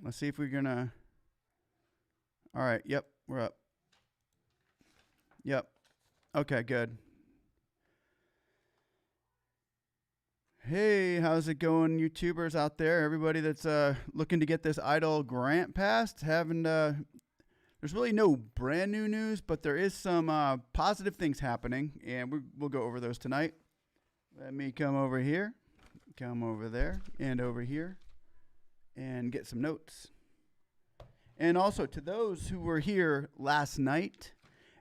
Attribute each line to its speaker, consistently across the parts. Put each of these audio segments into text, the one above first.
Speaker 1: Let's see if we're gonna. All right. Yep, we're up. Yep. Okay, good. Hey, how's it going, YouTubers out there? Everybody that's looking to get this EIDL grant passed. There's really no brand new news, but there is some positive things happening, and we'll go over those tonight. Let me come over here, come over there, and over here, and get some notes. And also, to those who were here last night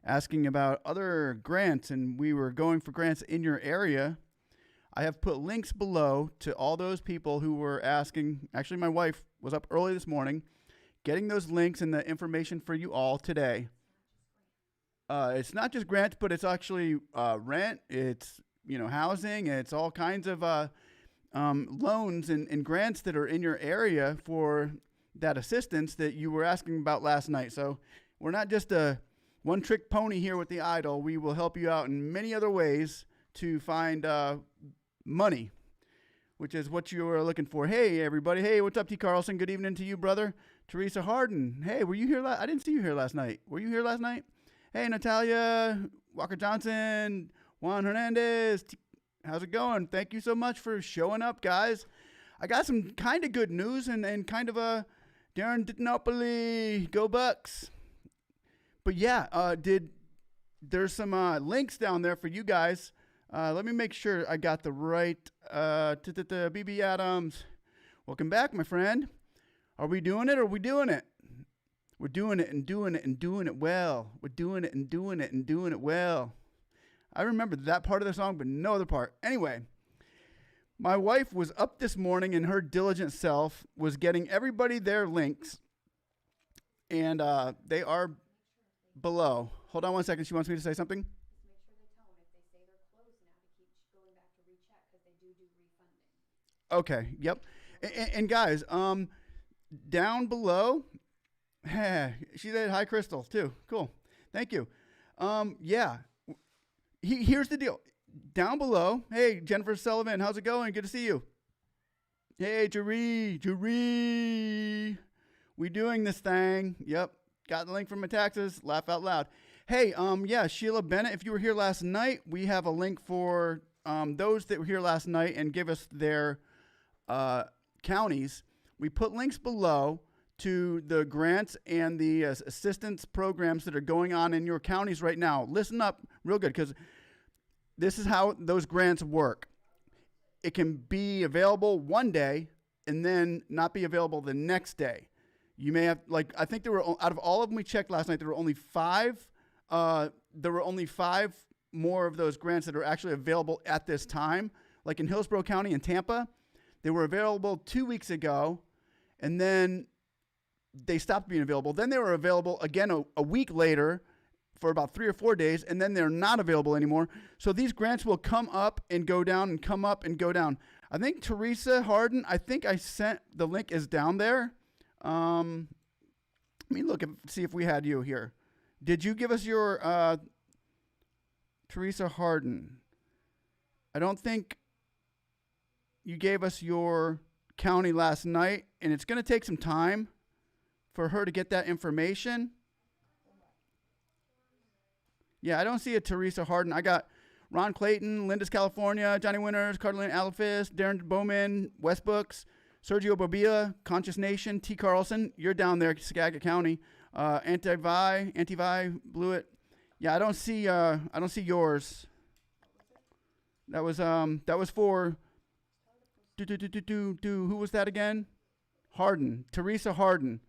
Speaker 1: asking about other grants, and we were going for grants in your area, I have put links below to all those people who were asking. Actually, my wife was up early this morning getting those links and the information for you all today. It's not just grants, but it's actually rent, it's housing, it's all kinds of loans and grants that are in your area for that assistance that you were asking about last night. So we're not just a one-trick pony here with the EIDL. We will help you out in many other ways to find money, which is what you are looking for. Hey, everybody. Hey, what's up, T. Carlson? Good evening to you, brother. Teresa Harden. Hey, were you here? I didn't see you here last night. Were you here last night? Hey, Natalia, Walker Johnson, Juan Hernandez. How's it going? Thank you so much for showing up, guys. I got some kind of good news and kind of a Darren Ditnopoli, go Bucks. But yeah, there's some links down there for you guys. Let me make sure I got the right, BB Adams. Welcome back, my friend. Are we doing it or are we doing it? We're doing it and doing it and doing it well. We're doing it and doing it and doing it well. I remember that part of the song, but no other part. Anyway, my wife was up this morning and her diligent self was getting everybody their links. And they are below. Hold on one second. She wants me to say something.
Speaker 2: Just make sure they tell them if they say they're closed now to keep going back to recheck because they do refunding.
Speaker 1: Okay. Yep. And guys, down below, she said hi, Crystal, too. Cool. Thank you. Yeah. Here's the deal. Down below, hey, Jennifer Sullivan, how's it going? Good to see you. Hey, Jeree. We doing this thing. Yep. Got the link from my taxes. Laugh out loud. Hey, yeah, Sheila Bennett, if you were here last night, we have a link for those that were here last night and give us their counties. We put links below to the grants and the assistance programs that are going on in your counties right now. Listen up real good, because this is how those grants work. It can be available one day and then not be available the next day. You may have, I think there were, out of all of them we checked last night, there were only five more of those grants that are actually available at this time. Like in Hillsborough County and Tampa, they were available 2 weeks ago, and then they stopped being available. Then they were available again a week later for about 3 or 4 days, and then they're not available anymore. So these grants will come up and go down and come up and go down. I think Teresa Harden, I think I sent, the link is down there. Let me look and see if we had you here. Did you give us your, Teresa Harden? I don't think you gave us your county last night, and it's going to take some time for her to get that information. Yeah, I don't see a Teresa Harden. I got Ron Clayton, Linda's California, Johnny Winters, Carlin Alphys, Darren Bowman, Westbooks, Sergio Bobilla, Conscious Nation, T. Carlson. You're down there, Skagit County. Anti-Vi, Blewett. Yeah, I don't see yours. That was for who was that again? Harden, Teresa Harden.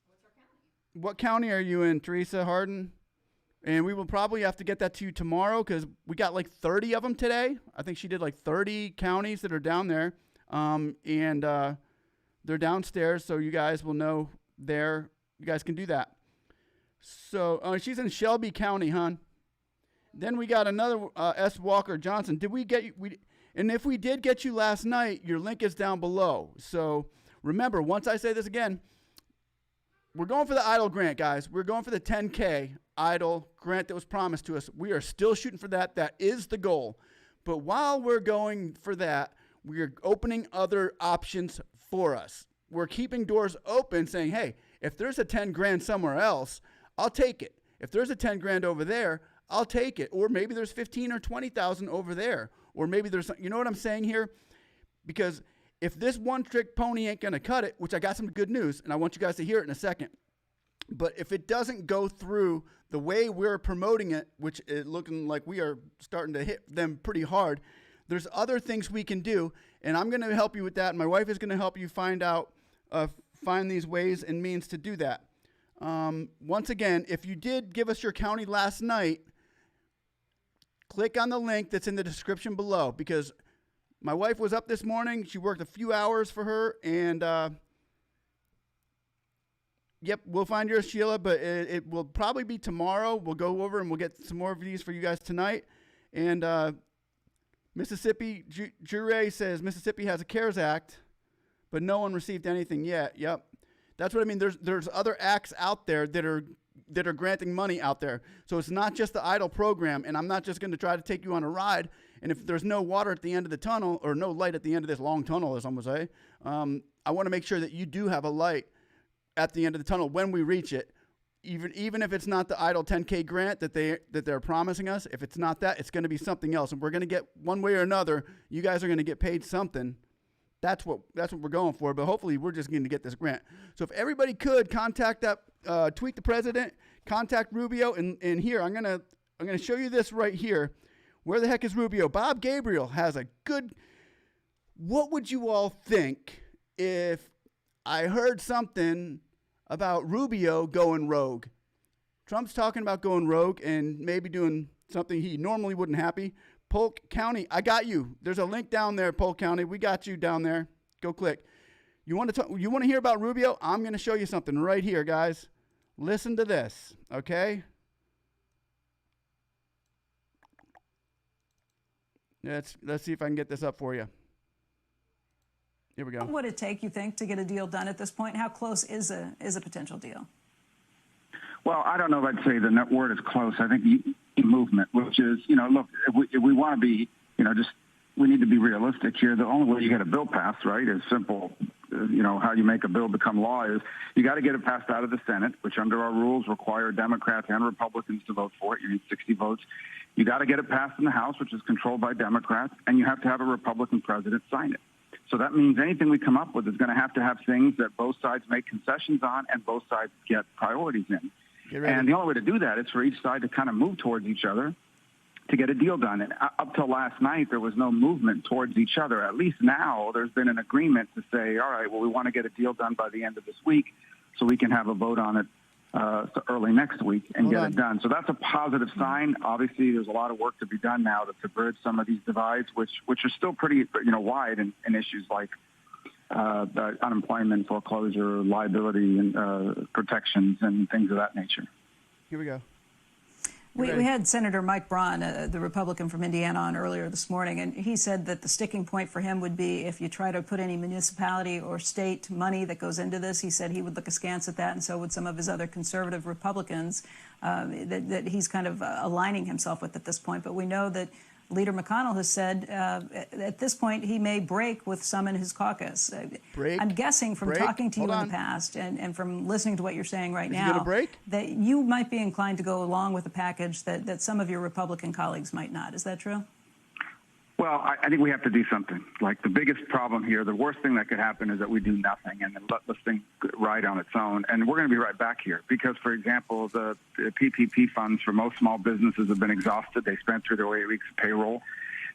Speaker 2: What's our county?
Speaker 1: What county are you in, Teresa Harden? And we will probably have to get that to you tomorrow because we got 30 of them today. I think she did 30 counties that are down there. And they're downstairs, so you guys will know there. You guys can do that. So she's in Shelby County, hon. Then we got another S. Walker Johnson. Did we get you? And if we did get you last night, your link is down below. So remember, once I say this again, we're going for the EIDL grant, guys. We're going for the 10K EIDL grant that was promised to us. We are still shooting for that. That is the goal. But while we're going for that, we are opening other options for us. We're keeping doors open saying, hey, if there's a 10 grand somewhere else, I'll take it. If there's a 10 grand over there, I'll take it. Or maybe there's 15 or 20,000 over there. Or maybe there's, you know what I'm saying here? Because if this one trick pony ain't going to cut it, which I got some good news, and I want you guys to hear it in a second. But if it doesn't go through the way we're promoting it, which is looking like we are starting to hit them pretty hard, there's other things we can do. And I'm going to help you with that. And my wife is going to help you find these ways and means to do that. Once again, if you did give us your county last night, click on the link that's in the description below, because my wife was up this morning. She worked a few hours for her, and yep, we'll find yours, Sheila, but it will probably be tomorrow. We'll go over and we'll get some more of these for you guys tonight. And Mississippi, Jure says Mississippi has a CARES Act, but no one received anything yet. Yep. That's what I mean. There's other acts out there that are granting money out there. So it's not just the EIDL program, and I'm not just going to try to take you on a ride. And if there's no water at the end of the tunnel, or no light at the end of this long tunnel, as some would say, I want to make sure that you do have a light at the end of the tunnel when we reach it. Even if it's not the EIDL 10K grant that they're promising us, if it's not that, it's going to be something else, and we're going to get one way or another. You guys are going to get paid something. That's what we're going for. But hopefully, we're just going to get this grant. So if everybody could contact that, tweet the president, contact Rubio, and here I'm gonna show you this right here. Where the heck is Rubio? Bob Gabriel has a good. What would you all think if I heard something about Rubio going rogue? Trump's talking about going rogue and maybe doing something he normally wouldn't happy. Polk County, I got you. There's a link down there, Polk County. We got you down there. Go click. You want to hear about Rubio? I'm going to show you something right here, guys. Listen to this, okay? Let's see if I can get this up for you. Here we go.
Speaker 3: What would it take, you think, to get a deal done at this point? How close is a potential deal?
Speaker 4: Well, I don't know if I'd say the net word is close. I think the movement, which is, look, if we want to be, we need to be realistic here. The only way you get a bill passed, right, is simple. How you make a bill become law is you got to get it passed out of the Senate, which under our rules require Democrats and Republicans to vote for it. You need 60 votes. You got to get it passed in the House, which is controlled by Democrats, and you have to have a Republican president sign it. So that means anything we come up with is going to have things that both sides make concessions on and both sides get priorities in. And the only way to do that is for each side to kind of move towards each other to get a deal done. And up till last night, there was no movement towards each other. At least now there's been an agreement to say, all right, well, we want to get a deal done by the end of this week so we can have a vote on it early next week and get it done. So that's a positive sign. Obviously, there's a lot of work to be done now to bridge some of these divides, which are still pretty wide in issues like unemployment, foreclosure, liability, and protections, and things of that nature.
Speaker 1: Here we go.
Speaker 3: We had Senator Mike Braun, the Republican from Indiana, on earlier this morning, and he said that the sticking point for him would be if you try to put any municipality or state money that goes into this. He said he would look askance at that, and so would some of his other conservative Republicans that he's kind of aligning himself with at this point. But we know that Leader McConnell has said at this point he may break with some in his caucus. I'm guessing from talking to you in the past and from listening to what you're saying right now that you might be inclined to go along with a package that some of your Republican colleagues might not. Is that true?
Speaker 4: Well, I think we have to do something. Like, the biggest problem here, the worst thing that could happen is that we do nothing and then let this thing ride on its own. And we're going to be right back here because, for example, the PPP funds for most small businesses have been exhausted. They spent through their 8 weeks of payroll.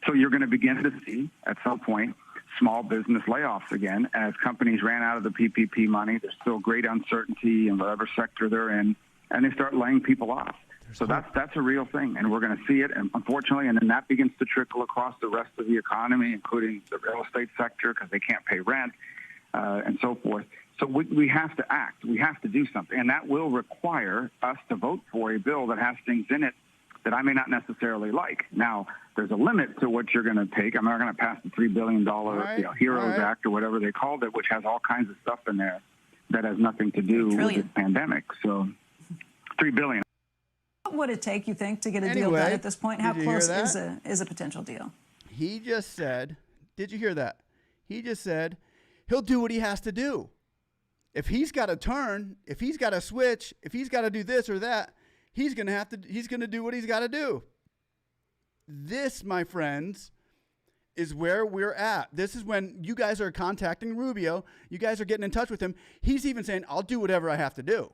Speaker 4: So you're going to begin to see, at some point, small business layoffs again as companies ran out of the PPP money. There's still great uncertainty in whatever sector they're in, and they start laying people off. So that's a real thing, and we're going to see it, and unfortunately, and then that begins to trickle across the rest of the economy, including the real estate sector, because they can't pay rent, and so forth. So we have to act. We have to do something, and that will require us to vote for a bill that has things in it that I may not necessarily like. Now, there's a limit to what you're going to take. I'm not going to pass the $3 billion HEROES Act or whatever they called it, which has all kinds of stuff in there that has nothing to do with the pandemic. So $3 billion.
Speaker 3: What would it take, you think, to get a deal done at this point? How close is a potential deal?
Speaker 1: He just said, did you hear that? He just said, he'll do what he has to do. If he's got to turn, if he's got to switch, if he's got to do this or that, he's going to do what he's got to do. This, my friends, is where we're at. This is when you guys are contacting Rubio. You guys are getting in touch with him. He's even saying, I'll do whatever I have to do.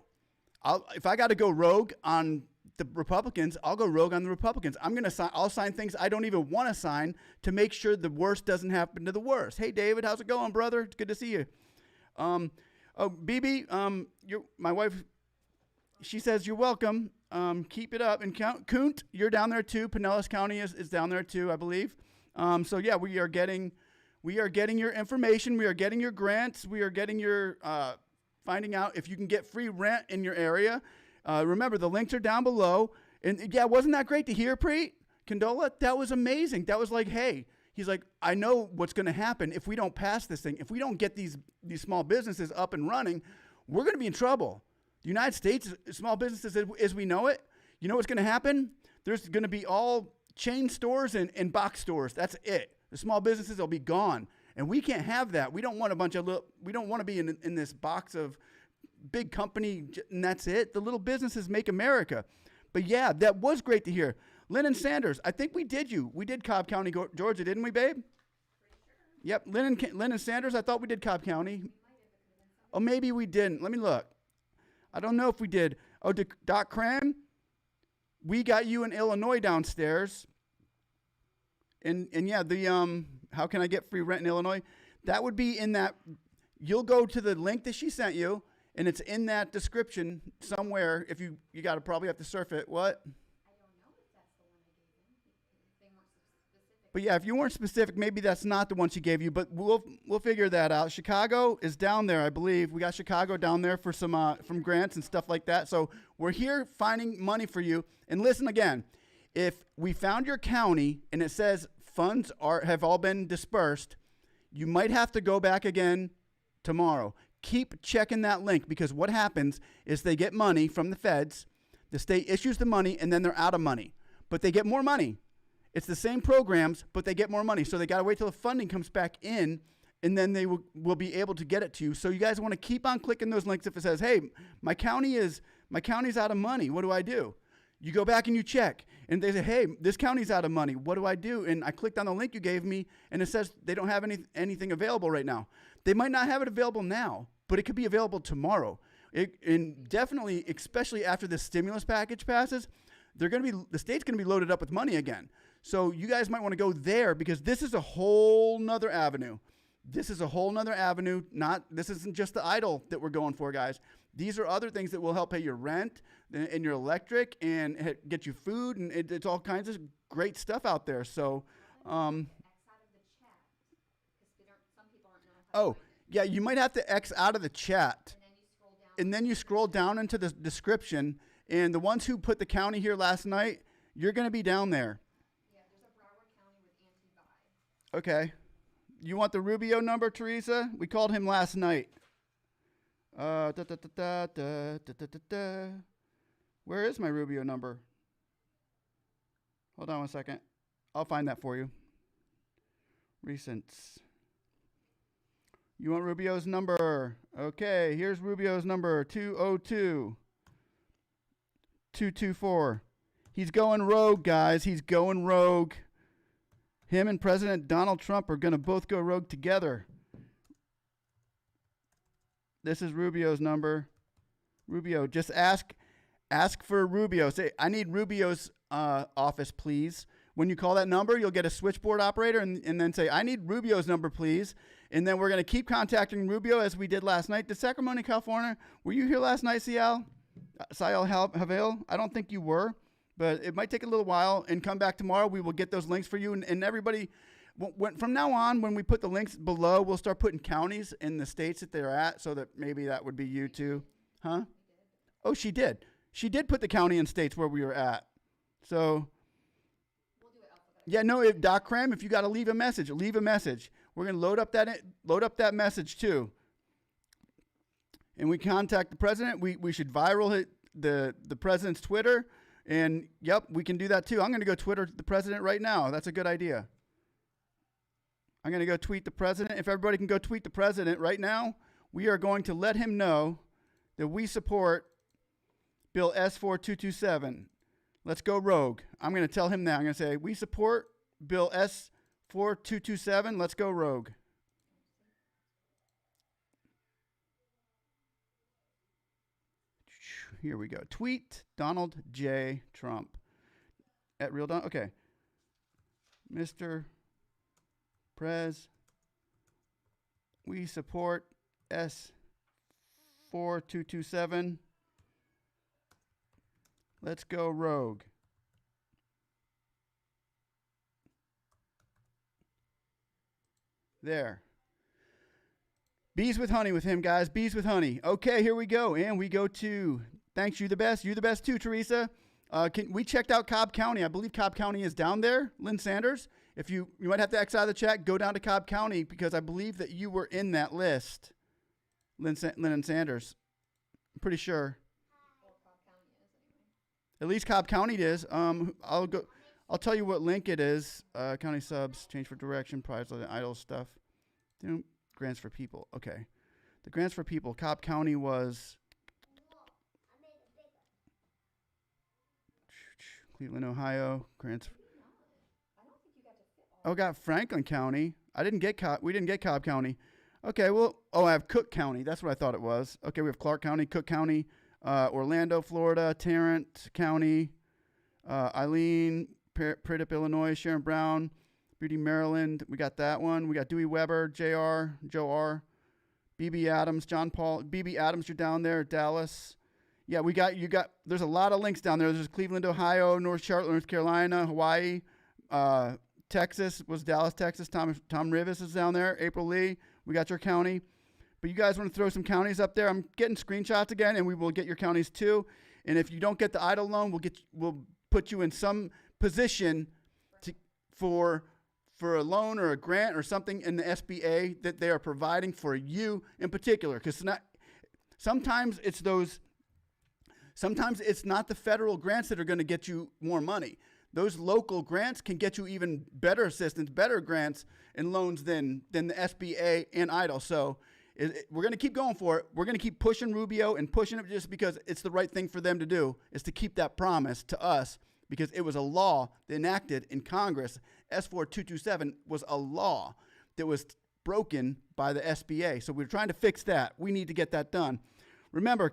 Speaker 1: If I got to go rogue on the Republicans, I'll go rogue on the Republicans. I'll sign things I don't even want to sign to make sure the worst doesn't happen to the worst. Hey, David, how's it going, brother? It's good to see you. BB, my wife, she says you're welcome. Keep it up. And Kunt, you're down there too. Pinellas County is down there too, I believe. So yeah, we are getting your information. We are getting your grants. We are getting your finding out if you can get free rent in your area. Remember, the links are down below. And yeah, wasn't that great to hear, Preet? Condola? That was amazing. That was like, hey, he's like, I know what's going to happen if we don't pass this thing. If we don't get these small businesses up and running, we're going to be in trouble. The United States, small businesses as we know it, you know what's going to happen? There's going to be all chain stores and box stores. That's it. The small businesses will be gone. And we can't have that. We don't want we don't want to be in this box of big company and that's it. The little businesses make America. But yeah, that was great to hear. Lynn and Sanders, I think we did Cobb County, Georgia, didn't we, babe? Yep, Lynn and Sanders, I thought we did Cobb County. Oh, maybe we didn't. Let me look. I don't know if we did. Oh, Doc Cram, we got you in Illinois downstairs. And yeah, how can I get free rent in Illinois? That would be in that, you'll go to the link that she sent you, and it's in that description somewhere. If you got to probably have to surf it. What?
Speaker 2: I don't know if that's the one I gave them. If they weren't specific.
Speaker 1: But yeah, if you weren't specific, maybe that's not the one she gave you. But we'll figure that out. Chicago is down there, I believe. We got Chicago down there for some from grants and stuff like that. So we're here finding money for you. And listen again, if we found your county and it says funds have all been dispersed, you might have to go back again tomorrow. Keep checking that link, because what happens is they get money from the feds. The state issues the money, and then they're out of money. But they get more money. It's the same programs, but they get more money. So they got to wait till the funding comes back in, and then they will be able to get it to you. So you guys want to keep on clicking those links. If it says, hey, my county's out of money, what do I do? You go back and you check. And they say, hey, this county's out of money. What do I do? And I clicked on the link you gave me, and it says they don't have anything available right now. They might not have it available now, but it could be available tomorrow. And definitely, especially after the stimulus package passes, the state's going to be loaded up with money again. So you guys might want to go there, because this is a whole nother avenue. This is a whole nother avenue. This isn't just the EIDL that we're going for, guys. These are other things that will help pay your rent and your electric and get you food, and it's all kinds of great stuff out there. So,
Speaker 2: X out of the chat, because some people aren't knowing how to
Speaker 1: oh,
Speaker 2: find it.
Speaker 1: yeah, you might have to X out of the chat,
Speaker 2: And then you scroll down.
Speaker 1: into the description. And the ones who put the county here last night, you're going to be down there.
Speaker 2: Yeah, there's a Broward County with anti-buy.
Speaker 1: Okay. You want the Rubio number, Teresa? We called him last night. Where is my Rubio number? Hold on 1 second. I'll find that for you. Recents. You want Rubio's number? Okay, here's Rubio's number, 202-224. He's going rogue, guys. He's going rogue. Him and President Donald Trump are going to both go rogue together. This is Rubio's number. Rubio, just ask for Rubio. Say, I need Rubio's office, please. When you call that number, you'll get a switchboard operator and then say, I need Rubio's number, please. And then we're going to keep contacting Rubio as we did last night. Did Sacramento, California, were you here last night, Sial Havel? I don't think you were, but it might take a little while. And come back tomorrow. We will get those links for you. And everybody, from now on, when we put the links below, we'll start putting counties in the states that they're at, so that maybe that would be you too. Huh? Oh, she did. She did put the county and states where we were at. So,
Speaker 2: We'll do it alphabetically.
Speaker 1: yeah, no, Doc Cram, if you got to leave a message, leave a message. We're going to load up that message too. And we contact the president. We should viral hit the president's Twitter. And yep, we can do that too. I'm going to go Twitter the president right now. That's a good idea. I'm going to go tweet the president. If everybody can go tweet the president right now, we are going to let him know that we support Bill S4227. Let's go rogue. I'm going to tell him now. I'm going to say, we support Bill S4227. Let's go rogue. Here we go. Tweet Donald J. Trump. At Real Don. Okay. Mr. Prez, we support S4227. Let's go rogue. There. Bees with honey with him, guys. Bees with honey. Okay, here we go. And we go to, thanks, you the best. You the best too, Teresa. We checked out Cobb County. I believe Cobb County is down there. Lynn Sanders. If you might have to X out of the chat, go down to Cobb County because I believe that you were in that list. Lynn and Sanders. I'm pretty sure. At least Cobb County is. I'll tell you what link it is. County subs, change for direction, prize, idle stuff. Grants for people. Okay. The grants for people. Cobb County was Cleveland, Ohio. Grants. Oh, got Franklin County. We didn't get Cobb County. Okay, well, I have Cook County. That's what I thought it was. Okay, we have Clark County, Cook County, Orlando, Florida, Tarrant County, Eileen, Priddup, Illinois, Sharon Brown, Beauty, Maryland. We got that one. We got Dewey Weber, JR, Joe R, BB Adams, John Paul. BB Adams, you're down there, Dallas. Yeah, there's a lot of links down there. There's Cleveland, Ohio, North Charlotte, North Carolina, Hawaii, Texas was Dallas, Texas. Tom Rivas is down there. April Lee, we got your county. But you guys want to throw some counties up there? I'm getting screenshots again, and we will get your counties too. And if you don't get the EIDL loan, we'll put you in some position for a loan or a grant or something in the SBA that they are providing for you in particular. Because sometimes it's not the federal grants that are going to get you more money. Those local grants can get you even better assistance, better grants and loans than the SBA and EIDL. So we're going to keep going for it. We're going to keep pushing Rubio and pushing it just because it's the right thing for them to do, is to keep that promise to us, because it was a law enacted in Congress. S4227 was a law that was broken by the SBA. So we're trying to fix that. We need to get that done. Remember,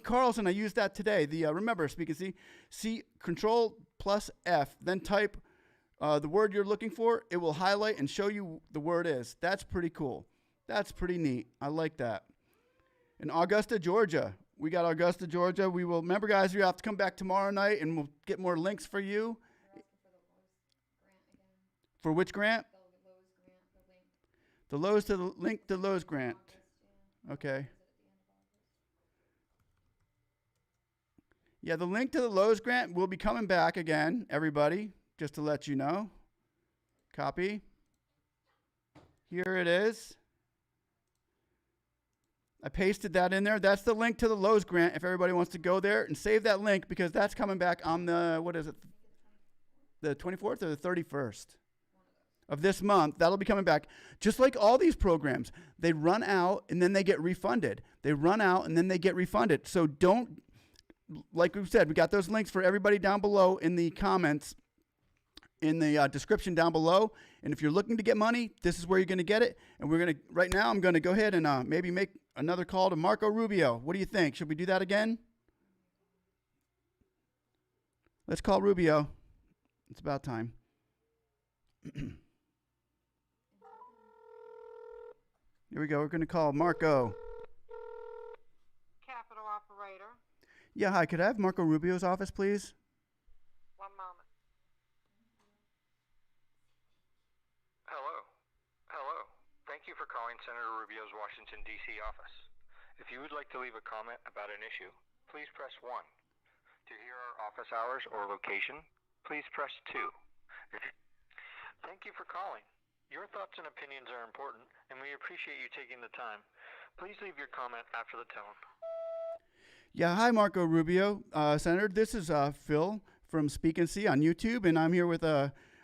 Speaker 1: Carlson, I used that today. Remember, speaknsee, C Control plus F, then type the word you're looking for. It will highlight and show you the word is. That's pretty cool. That's pretty neat. I like that. In Augusta, Georgia, we got Augusta, Georgia. We will, remember, guys, you have to come back tomorrow night and we'll get more links for you. For which grant? The Lowe's to the link to Lowe's grant. Okay. Yeah, the link to the Lowe's grant will be coming back again, everybody, just to let you know. Copy. Here it is. I pasted that in there. That's the link to the Lowe's grant if everybody wants to go there and save that link, because that's coming back on the, what is it, the 24th or the 31st of this month. That'll be coming back. Just like all these programs, they run out and then they get refunded. They run out and then they get refunded. So don't, like we said, we got those links for everybody down below in the comments, in the description down below. And if you're looking to get money, this is where you're going to get it. And we're going to, right now, I'm going to go ahead and maybe make another call to Marco Rubio. What do you think? Should we do that again? Let's call Rubio. It's about time. Here we go. We're going to call Marco.
Speaker 5: Capital operator.
Speaker 1: Yeah, hi. Could I have Marco Rubio's office, please?
Speaker 5: One moment.
Speaker 6: Hello. Thank you for calling Senator Rubio's Washington, D.C. office. If you would like to leave a comment about an issue, please press 1. To hear our office hours or location, please press 2. Thank you for calling. Your thoughts and opinions are important, and we appreciate you taking the time. Please leave your comment after the tone.
Speaker 1: Yeah, hi, Marco Rubio, Senator. This is Phil from speaknsee on YouTube, and I'm here with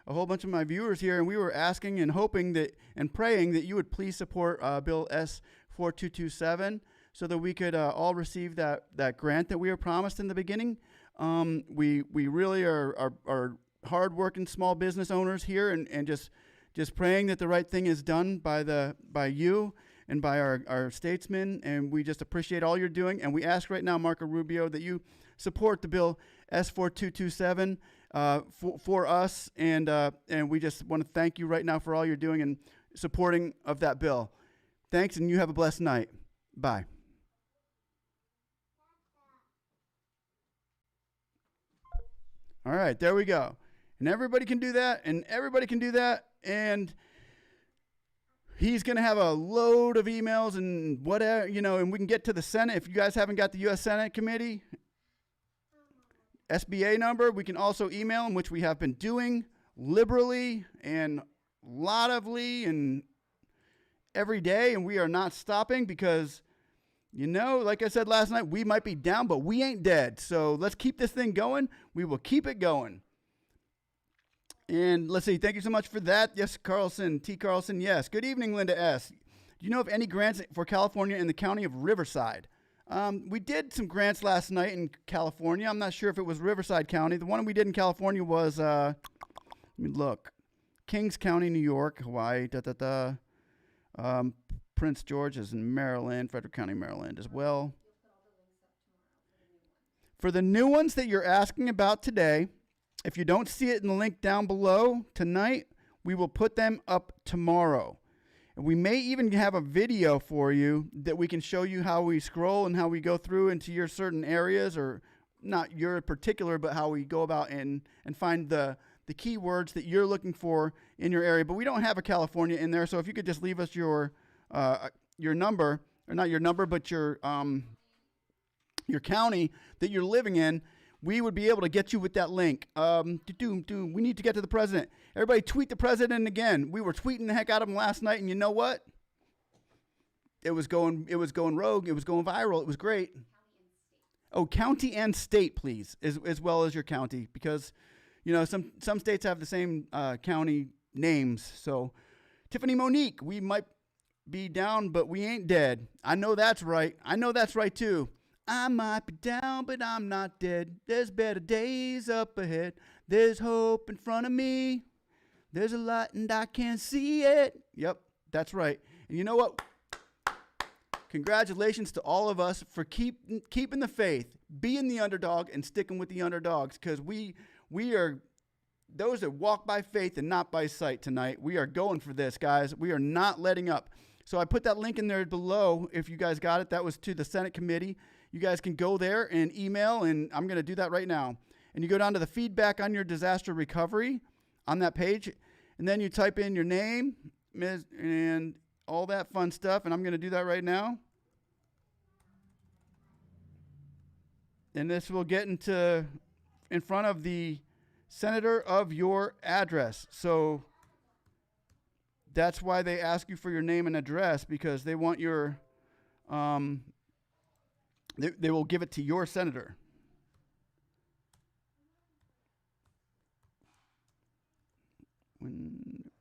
Speaker 1: a whole bunch of my viewers here, and we were asking and hoping that and praying that you would please support Bill S4227 so that we could all receive that grant that we were promised in the beginning. We really are hardworking small business owners here, and just praying that the right thing is done by you and by our statesmen, and we just appreciate all you're doing. And we ask right now, Marco Rubio, that you support the bill S4227 for us, and we just want to thank you right now for all you're doing and supporting of that bill. Thanks, and you have a blessed night. Bye. All right, there we go. And everybody can do that, and everybody can do that, and he's going to have a load of emails and whatever, and we can get to the Senate. If you guys haven't got the U.S. Senate Committee SBA number, we can also email them, which we have been doing liberally and laudably and every day, and we are not stopping because, like I said last night, we might be down, but we ain't dead. So let's keep this thing going. We will keep it going. And let's see. Thank you so much for that. Yes, Carlson. T. Carlson, yes. Good evening, Linda S. Do you know of any grants for California in the county of Riverside? We did some grants last night in California. I'm not sure if it was Riverside County. The one we did in California was, let me look, Kings County, New York, Hawaii, Prince George is in Maryland, Frederick County, Maryland as well. For the new ones that you're asking about today, if you don't see it in the link down below tonight, we will put them up tomorrow. And we may even have a video for you that we can show you how we scroll and how we go through into your certain areas, or not your particular, but how we go about and find the keywords that you're looking for in your area. But we don't have a California in there, so if you could just leave us your number, or not your number, but your county that you're living in, we would be able to get you with that link. We need to get to the president. Everybody tweet the president again. We were tweeting the heck out of him last night, and you know what? It was going rogue. It was going viral. It was great. Oh, county and state, please, as well as your county, because some states have the same county names. So, Tiffany Monique, we might be down, but we ain't dead. I know that's right. I know that's right too. I might be down, but I'm not dead. There's better days up ahead. There's hope in front of me. There's a light and I can't see it. Yep, that's right. And you know what? Congratulations to all of us for keeping the faith, being the underdog, and sticking with the underdogs, because we are those that walk by faith and not by sight tonight. We are going for this, guys. We are not letting up. So I put that link in there below if you guys got it. That was to the Senate Committee. You guys can go there and email, and I'm going to do that right now. And you go down to the feedback on your disaster recovery on that page, and then you type in your name and all that fun stuff, and I'm going to do that right now. And this will get in front of the senator of your address. So that's why they ask you for your name and address, because they want your they will give it to your senator. When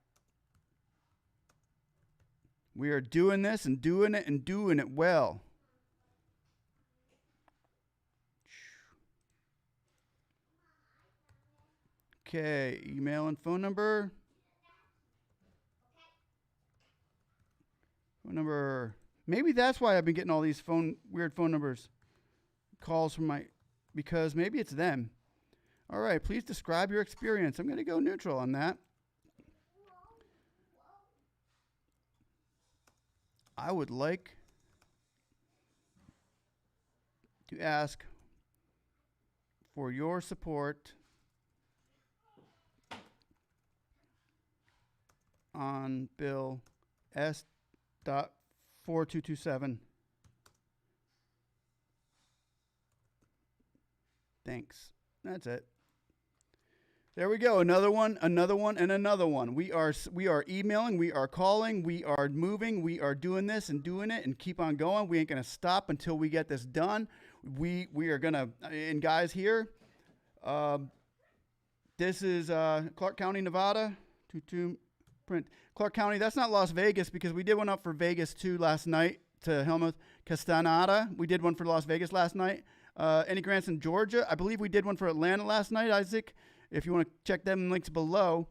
Speaker 1: we are doing this and doing it and doing it well. Okay, email and phone number. Phone number. Maybe that's why I've been getting all these weird phone numbers, calls from because maybe it's them. All right, please describe your experience. I'm going to go neutral on that. I would like to ask for your support on Bill S.4227. Thanks. That's it. There we go. Another one, and another one. We are emailing, we are calling, we are moving, we are doing this and doing it and keep on going. We ain't going to stop until we get this done. We are going to, and guys here, This is Clark County, Nevada. Print. Clark County, that's not Las Vegas because we did one up for Vegas too last night to Helmuth Castaneda. We did one for Las Vegas last night. Any grants in Georgia? I believe we did one for Atlanta last night, Isaac. If you want to check them links below,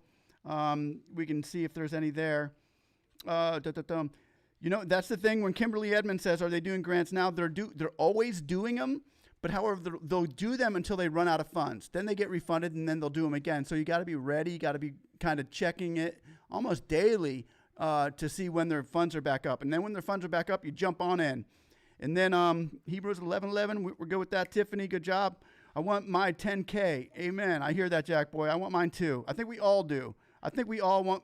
Speaker 1: we can see if there's any there. You know, that's the thing when Kimberly Edmonds says, are they doing grants now? They're always doing them, but however, they'll do them until they run out of funds. Then they get refunded and then they'll do them again. So you got to be ready. You got to be kind of checking it almost daily to see when their funds are back up. And then when their funds are back up, you jump on in. And then Hebrews 11:11, we're good with that. Tiffany, good job. I want my 10K. Amen. I hear that, Jack Boy. I want mine too. I think we all do. I think we all want,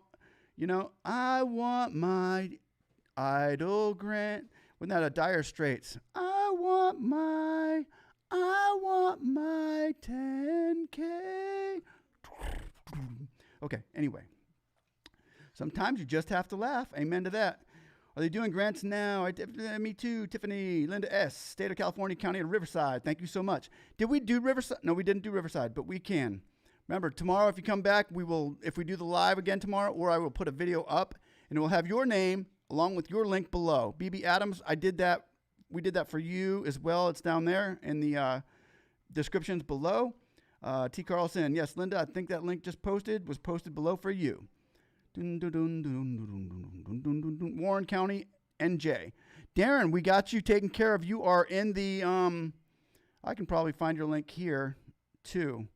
Speaker 1: you know, I want my idol grant. Wasn't that a Dire Straits? I want my 10K. Okay, anyway. Sometimes you just have to laugh. Amen to that. Are they doing grants now? Me too, Tiffany. Linda S., State of California, County of Riverside. Thank you so much. Did we do Riverside? No, we didn't do Riverside, but we can. Remember, tomorrow if you come back, we will, if we do the live again tomorrow, or I will put a video up, and it will have your name along with your link below. BB Adams, I did that. We did that for you as well. It's down there in the descriptions below. T. Carlson, yes, Linda, I think that link just was posted below for you. Warren County, NJ. Darren, we got you taken care of. You are in the, I can probably find your link here too.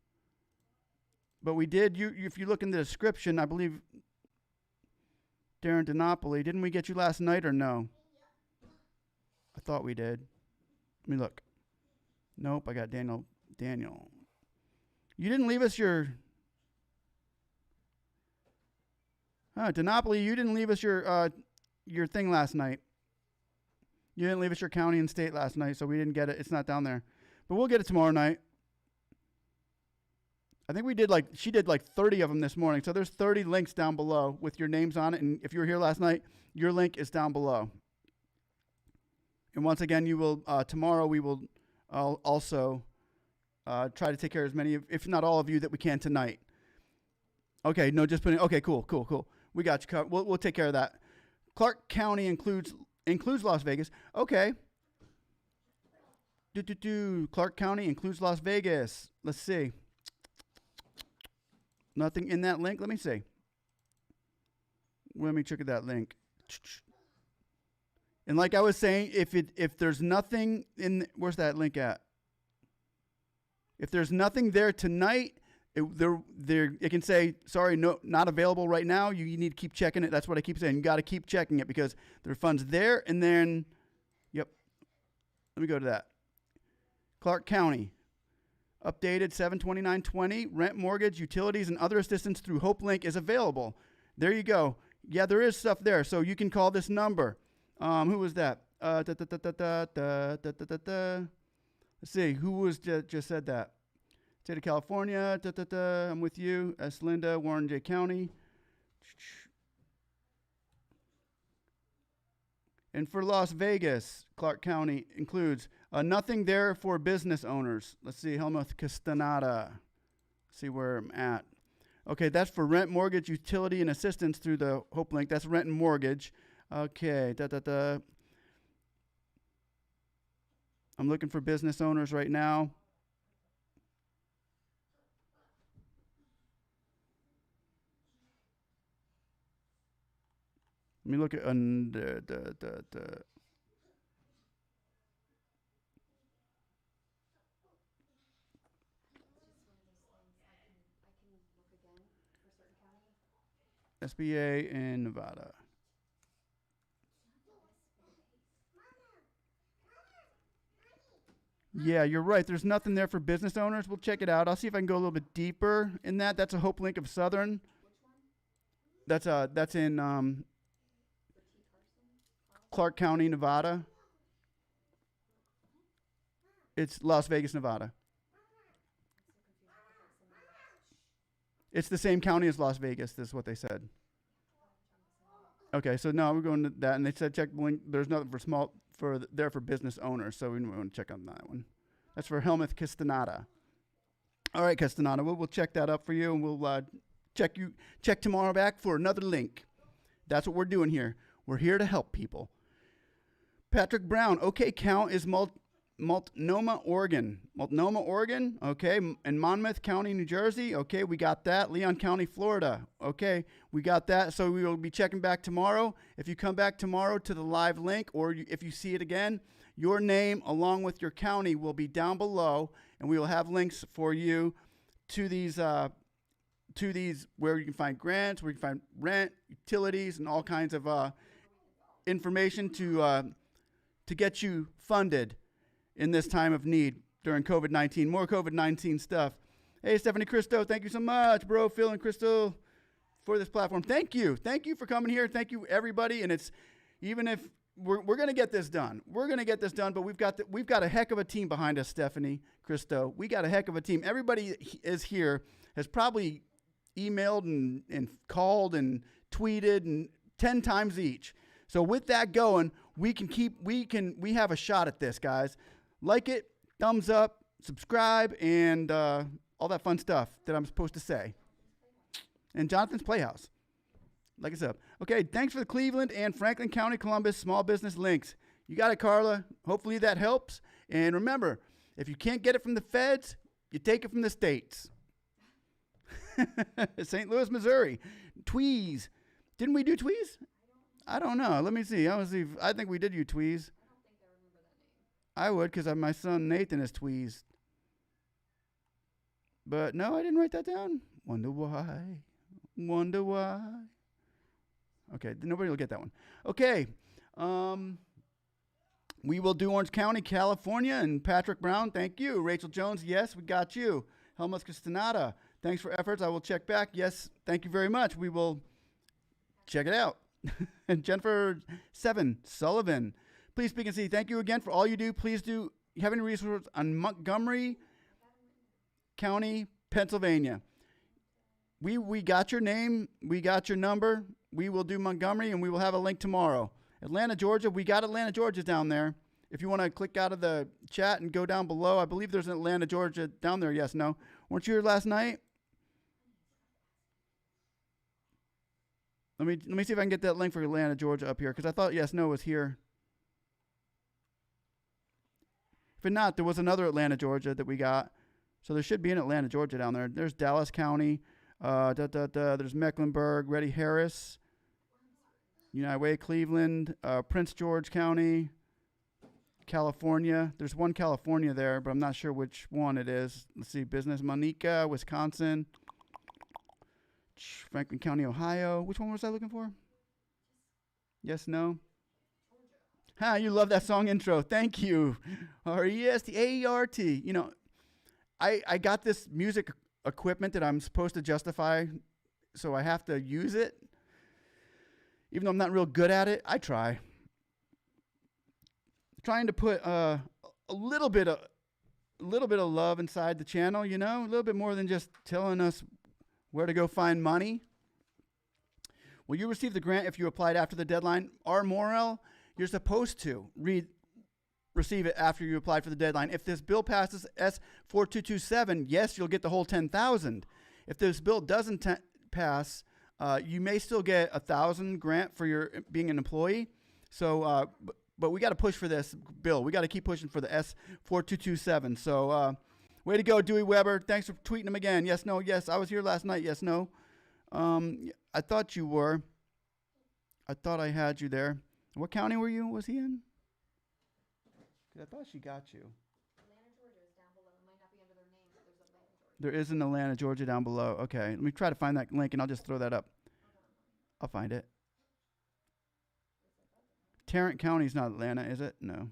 Speaker 1: But we did, if you look in the description, I believe, Darren Dinopoli, didn't we get you last night or no? I thought we did. Let me look. Nope, I got Daniel. You didn't leave us your... Dinopoli, you didn't leave us your thing last night. You didn't leave us your county and state last night, so we didn't get it. It's not down there. But we'll get it tomorrow night. I think she did like 30 of them this morning. So there's 30 links down below with your names on it. And if you were here last night, your link is down below. And once again, you will, tomorrow we will also try to take care of as many, if not all of you, that we can tonight. Okay, no, just putting, okay, cool. We got you covered. We'll take care of that. Clark County includes Las Vegas. Okay. Clark County includes Las Vegas. Let's see. Nothing in that link. Let me see. Let me check that link. And like I was saying, if there's nothing in, where's that link at? If there's nothing there tonight, it can say, sorry, no, not available right now. You need to keep checking it. That's what I keep saying. You got to keep checking it because there are funds there. And then, yep. Let me go to that. Clark County. Updated 7/29/20. Rent, mortgage, utilities, and other assistance through HopeLink is available. There you go. Yeah, there is stuff there. So you can call this number. Who was that? Let's see. Who was just said that? State of California. I'm with you. S. Linda, Warren J. County. And for Las Vegas, Clark County includes nothing there for business owners. Let's see, Helmuth Castaneda. See where I'm at. Okay, that's for rent, mortgage, utility, and assistance through the HopeLink. That's rent and mortgage. Okay, I'm looking for business owners right now. Let me look at SBA in Nevada. Yeah, you're right. There's nothing there for business owners. We'll check it out. I'll see if I can go a little bit deeper in that. That's a HopeLink of Southern. That's in Clark County, Nevada. It's Las Vegas, Nevada. It's the same county as Las Vegas. This is what they said. Okay, so no, we're going to that, and they said check the link. There's nothing for business owners, so we want to check on that one. That's for Helmuth Castaneda. All right, Castaneda, we'll check that up for you, and we'll check tomorrow back for another link. That's what we're doing here. We're here to help people. Patrick Brown, okay, count is Multnomah, Oregon. Multnomah, Oregon, okay. And Monmouth County, New Jersey, okay, we got that. Leon County, Florida, okay, we got that. So we will be checking back tomorrow. If you come back tomorrow to the live link, or if you see it again, your name along with your county will be down below, and we will have links for you to these where you can find grants, where you can find rent, utilities, and all kinds of information to get you funded in this time of need during COVID-19. More COVID-19 stuff. Hey, Stephanie Cristo, thank you so much, bro. Phil and Crystal, for this platform. Thank you. Thank you for coming here. Thank you, everybody. And it's, even if we're going to get this done. We're going to get this done, but we've got a heck of a team behind us, Stephanie Cristo. We got a heck of a team. Everybody is here, has probably emailed and called and tweeted and 10 times each. So with that going, we have a shot at this, guys. Like it, thumbs up, subscribe, and all that fun stuff that I'm supposed to say. And Jonathan's Playhouse. Like I said. Okay, thanks for the Cleveland and Franklin County, Columbus small business links. You got it, Carla. Hopefully that helps. And remember, if you can't get it from the feds, you take it from the states. St. Louis, Missouri. Tweez. Didn't we do Tweez? I don't know. Let me see. I think we did you Tweez. I would, because my son Nathan is Tweezed. But no, I didn't write that down. Wonder why. Wonder why. Okay, nobody will get that one. Okay. We will do Orange County, California, and Patrick Brown. Thank you. Rachel Jones, yes, we got you. Helmut Castaneda, thanks for efforts. I will check back. Yes, thank you very much. We will check it out. And Jennifer Sullivan, please speak and see. Thank you again for all you do. Please do. You have any resources on Montgomery County, Pennsylvania? We got your name. We got your number. We will do Montgomery, and we will have a link tomorrow. Atlanta, Georgia. We got Atlanta, Georgia down there. If you want to click out of the chat and go down below, I believe there's an Atlanta, Georgia down there. Yes, no. Weren't you here last night? Let me see if I can get that link for Atlanta, Georgia up here, because I thought yes, no was here. If not, there was another Atlanta, Georgia that we got. So there should be an Atlanta, Georgia down there. There's Dallas County. There's Mecklenburg, Reddy Harris, United Way, Cleveland, Prince George County, California. There's one California there, but I'm not sure which one it is. Let's see. Business Monica, Wisconsin. Franklin County, Ohio. Which one was I looking for? Yes, no? Ha, you love that song intro. Thank you. R-E-S-T-A-E-R-T. You know, I got this music equipment that I'm supposed to justify, so I have to use it. Even though I'm not real good at it, I try. Trying to put a little bit of love inside the channel, you know, a little bit more than just telling us where to go find money. Will you receive the grant if you applied after the deadline? R. Morrell, you're supposed to receive it after you applied for the deadline. If this bill passes S4227, yes, you'll get the whole $10,000. If this bill doesn't pass, you may still get $1,000 grant for your being an employee. So, but we got to push for this bill. We got to keep pushing for the S4227. So, way to go, Dewey Weber. Thanks for tweeting him again. Yes, no, yes. I was here last night. Yes, no. I thought you were. I thought I had you there. What county was he in? I thought she got you.
Speaker 2: Atlanta, Georgia is down below. It might not be under their name, but there's Atlanta, Georgia.
Speaker 1: There is an Atlanta, Georgia down below. Okay, let me try to find that link, and I'll just throw that up. I'll find it. Tarrant County is not Atlanta, is it? No.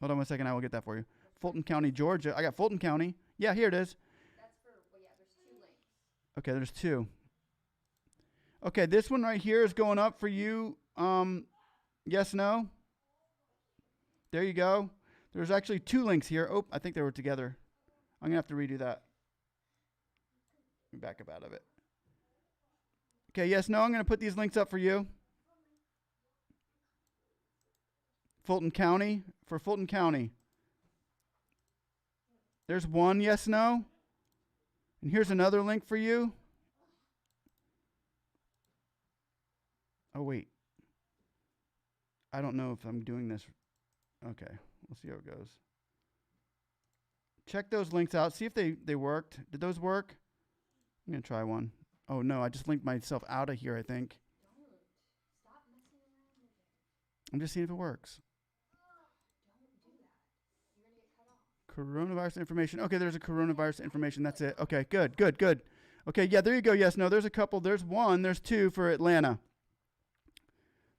Speaker 1: Hold on 1 second. I will get that for you. Fulton County, Georgia. I got Fulton County. Yeah, here it is.
Speaker 2: That's for, well, yeah, there's 2 links.
Speaker 1: Okay, there's 2. Okay, this one right here is going up for you. Yes, no? There you go. There's actually 2 links here. Oh, I think they were together. I'm going to have to redo that. Let me back up out of it. Okay, yes, no, I'm going to put these links up for you. Fulton County, for Fulton County. There's 1, yes, no? And here's another link for you. Oh, wait. I don't know if I'm doing this. Okay, we'll see how it goes. Check those links out. See if they worked. Did those work? I'm going to try one. Oh, no, I just linked myself out of here, I think.
Speaker 2: Don't. Stop messing around with it.
Speaker 1: I'm just seeing if it works.
Speaker 2: Don't do that. You're going to get cut off.
Speaker 1: Coronavirus information. Okay, there's a coronavirus information. That's it. Okay, good. Okay, yeah, there you go. Yes, no, there's a couple. There's one. There's two for Atlanta.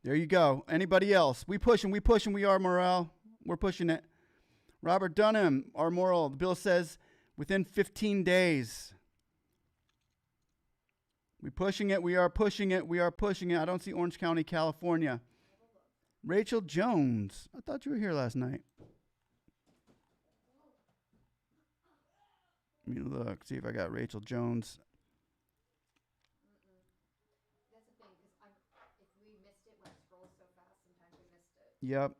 Speaker 1: There you go. Anybody else? We pushing. We are morale. We're pushing it. Robert Dunham, our moral. The bill says within 15 days. We pushing it. We are pushing it. I don't see Orange County, California. Rachel Jones. I thought you were here last night. Let me look. See if I got Rachel Jones.
Speaker 2: That's the thing, because if we missed it, when it scrolls so fast, sometimes we missed it.
Speaker 1: Yep.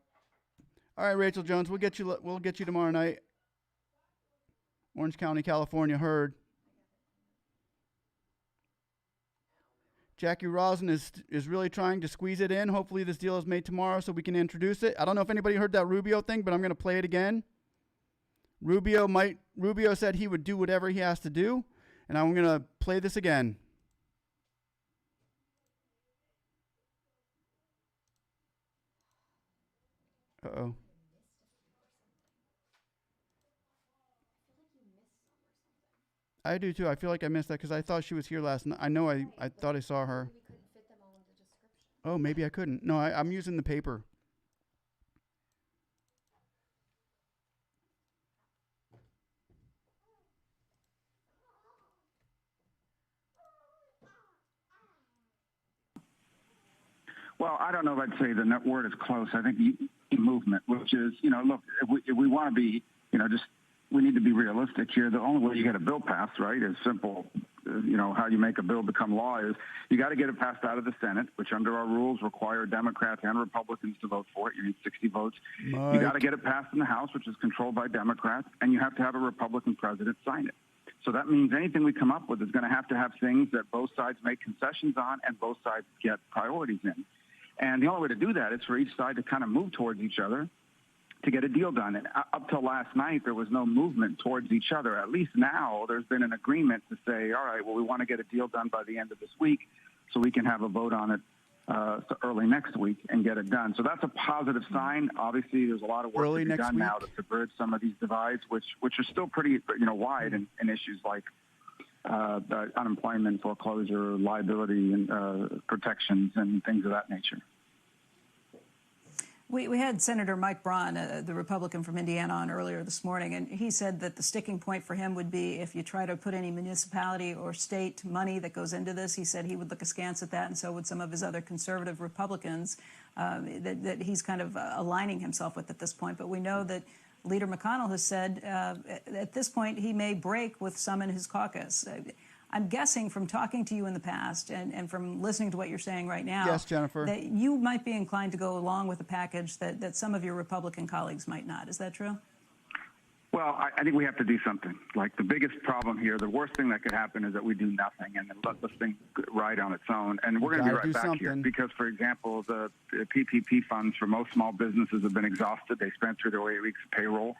Speaker 1: All right, Rachel Jones. We'll get you tomorrow night. Orange County, California. Heard. Jackie Rosen is really trying to squeeze it in. Hopefully this deal is made tomorrow so we can introduce it. I don't know if anybody heard that Rubio thing, but I'm going to play it again. Rubio said he would do whatever he has to do, and I'm going to play this again. Uh-oh. I do too. I feel like I missed that because I thought she was here last night. I know I thought I saw her.
Speaker 2: We couldn't fit them all in the description.
Speaker 1: Oh, maybe I couldn't. No, I'm using the paper.
Speaker 4: Well, I don't know if I'd say the net word is close. I think movement, which is, look, if we want to be, we need to be realistic here. The only way you get a bill passed, right, is simple. How you make a bill become law is you got to get it passed out of the Senate, which under our rules require Democrats and Republicans to vote for it. You need 60 votes.
Speaker 1: Mike.
Speaker 4: You got to get it passed in the House, which is controlled by Democrats, and you have to have a Republican president sign it. So that means anything we come up with is going to have things that both sides make concessions on and both sides get priorities in. And the only way to do that is for each side to kind of move towards each other to get a deal done. And up till last night, there was no movement towards each other. At least now there's been an agreement to say, all right, well, we want to get a deal done by the end of this week so we can have a vote on it early next week and get it done. So that's a positive sign. Obviously, there's a lot of work
Speaker 1: Early
Speaker 4: to be
Speaker 1: next
Speaker 4: done
Speaker 1: week?
Speaker 4: now to bridge some of these divides, which are still pretty wide in issues like unemployment, foreclosure, liability, and protections, and things of that nature.
Speaker 3: We had Senator Mike Braun, the Republican from Indiana, on earlier this morning, and he said that the sticking point for him would be if you try to put any municipality or state money that goes into this. He said he would look askance at that, and so would some of his other conservative Republicans that he's kind of aligning himself with at this point. But we know that Leader McConnell has said at this point he may break with some in his caucus. I'm guessing from talking to you in the past and from listening to what you're saying right now,
Speaker 1: Yes, Jennifer.
Speaker 3: that you might be inclined to go along with a package that some of your Republican colleagues might not. Is that true?
Speaker 4: Well, I think we have to do something. Like the biggest problem here, the worst thing that could happen is that we do nothing and then let this thing ride on its own. And we're going to be right back here because, for example, the PPP funds for most small businesses have been exhausted. They spent through their 8 weeks of payroll.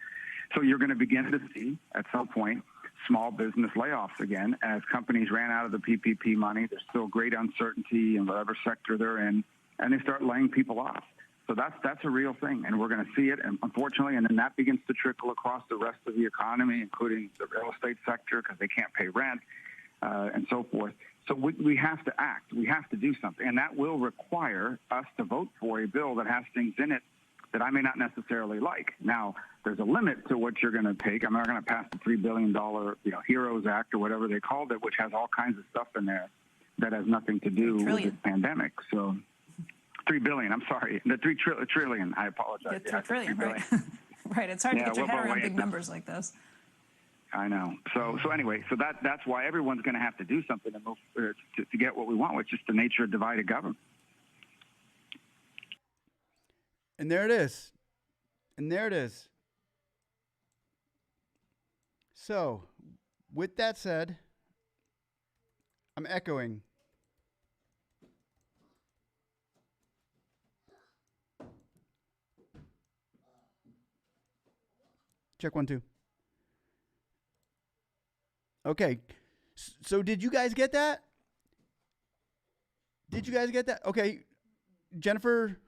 Speaker 4: So you're going to begin to see at some point small business layoffs again as companies ran out of the PPP money. There's still great uncertainty in whatever sector they're in, and they start laying people off. So that's a real thing, and we're going to see it, and unfortunately, and then that begins to trickle across the rest of the economy, including the real estate sector because they can't pay rent and so forth. So we have to act. We have to do something, and that will require us to vote for a bill that has things in it that I may not necessarily like. Now, there's a limit to what you're going to take. I'm not going to pass the $3 billion HEROES Act or whatever they called it, which has all kinds of stuff in there that has nothing to do with the pandemic. So $3 billion, I'm sorry. The $3 trillion, I apologize.
Speaker 3: Yeah, $3 trillion, right. Right, it's hard to get your head around big numbers like this.
Speaker 4: I know. So anyway, so that's why everyone's going to have to do something to move to get what we want, which is the nature of divided government.
Speaker 1: And there it is. And there it is. So, with that said, I'm echoing. Check 1 2. Okay. So did you guys get that? Did you guys get that? Okay. Jennifer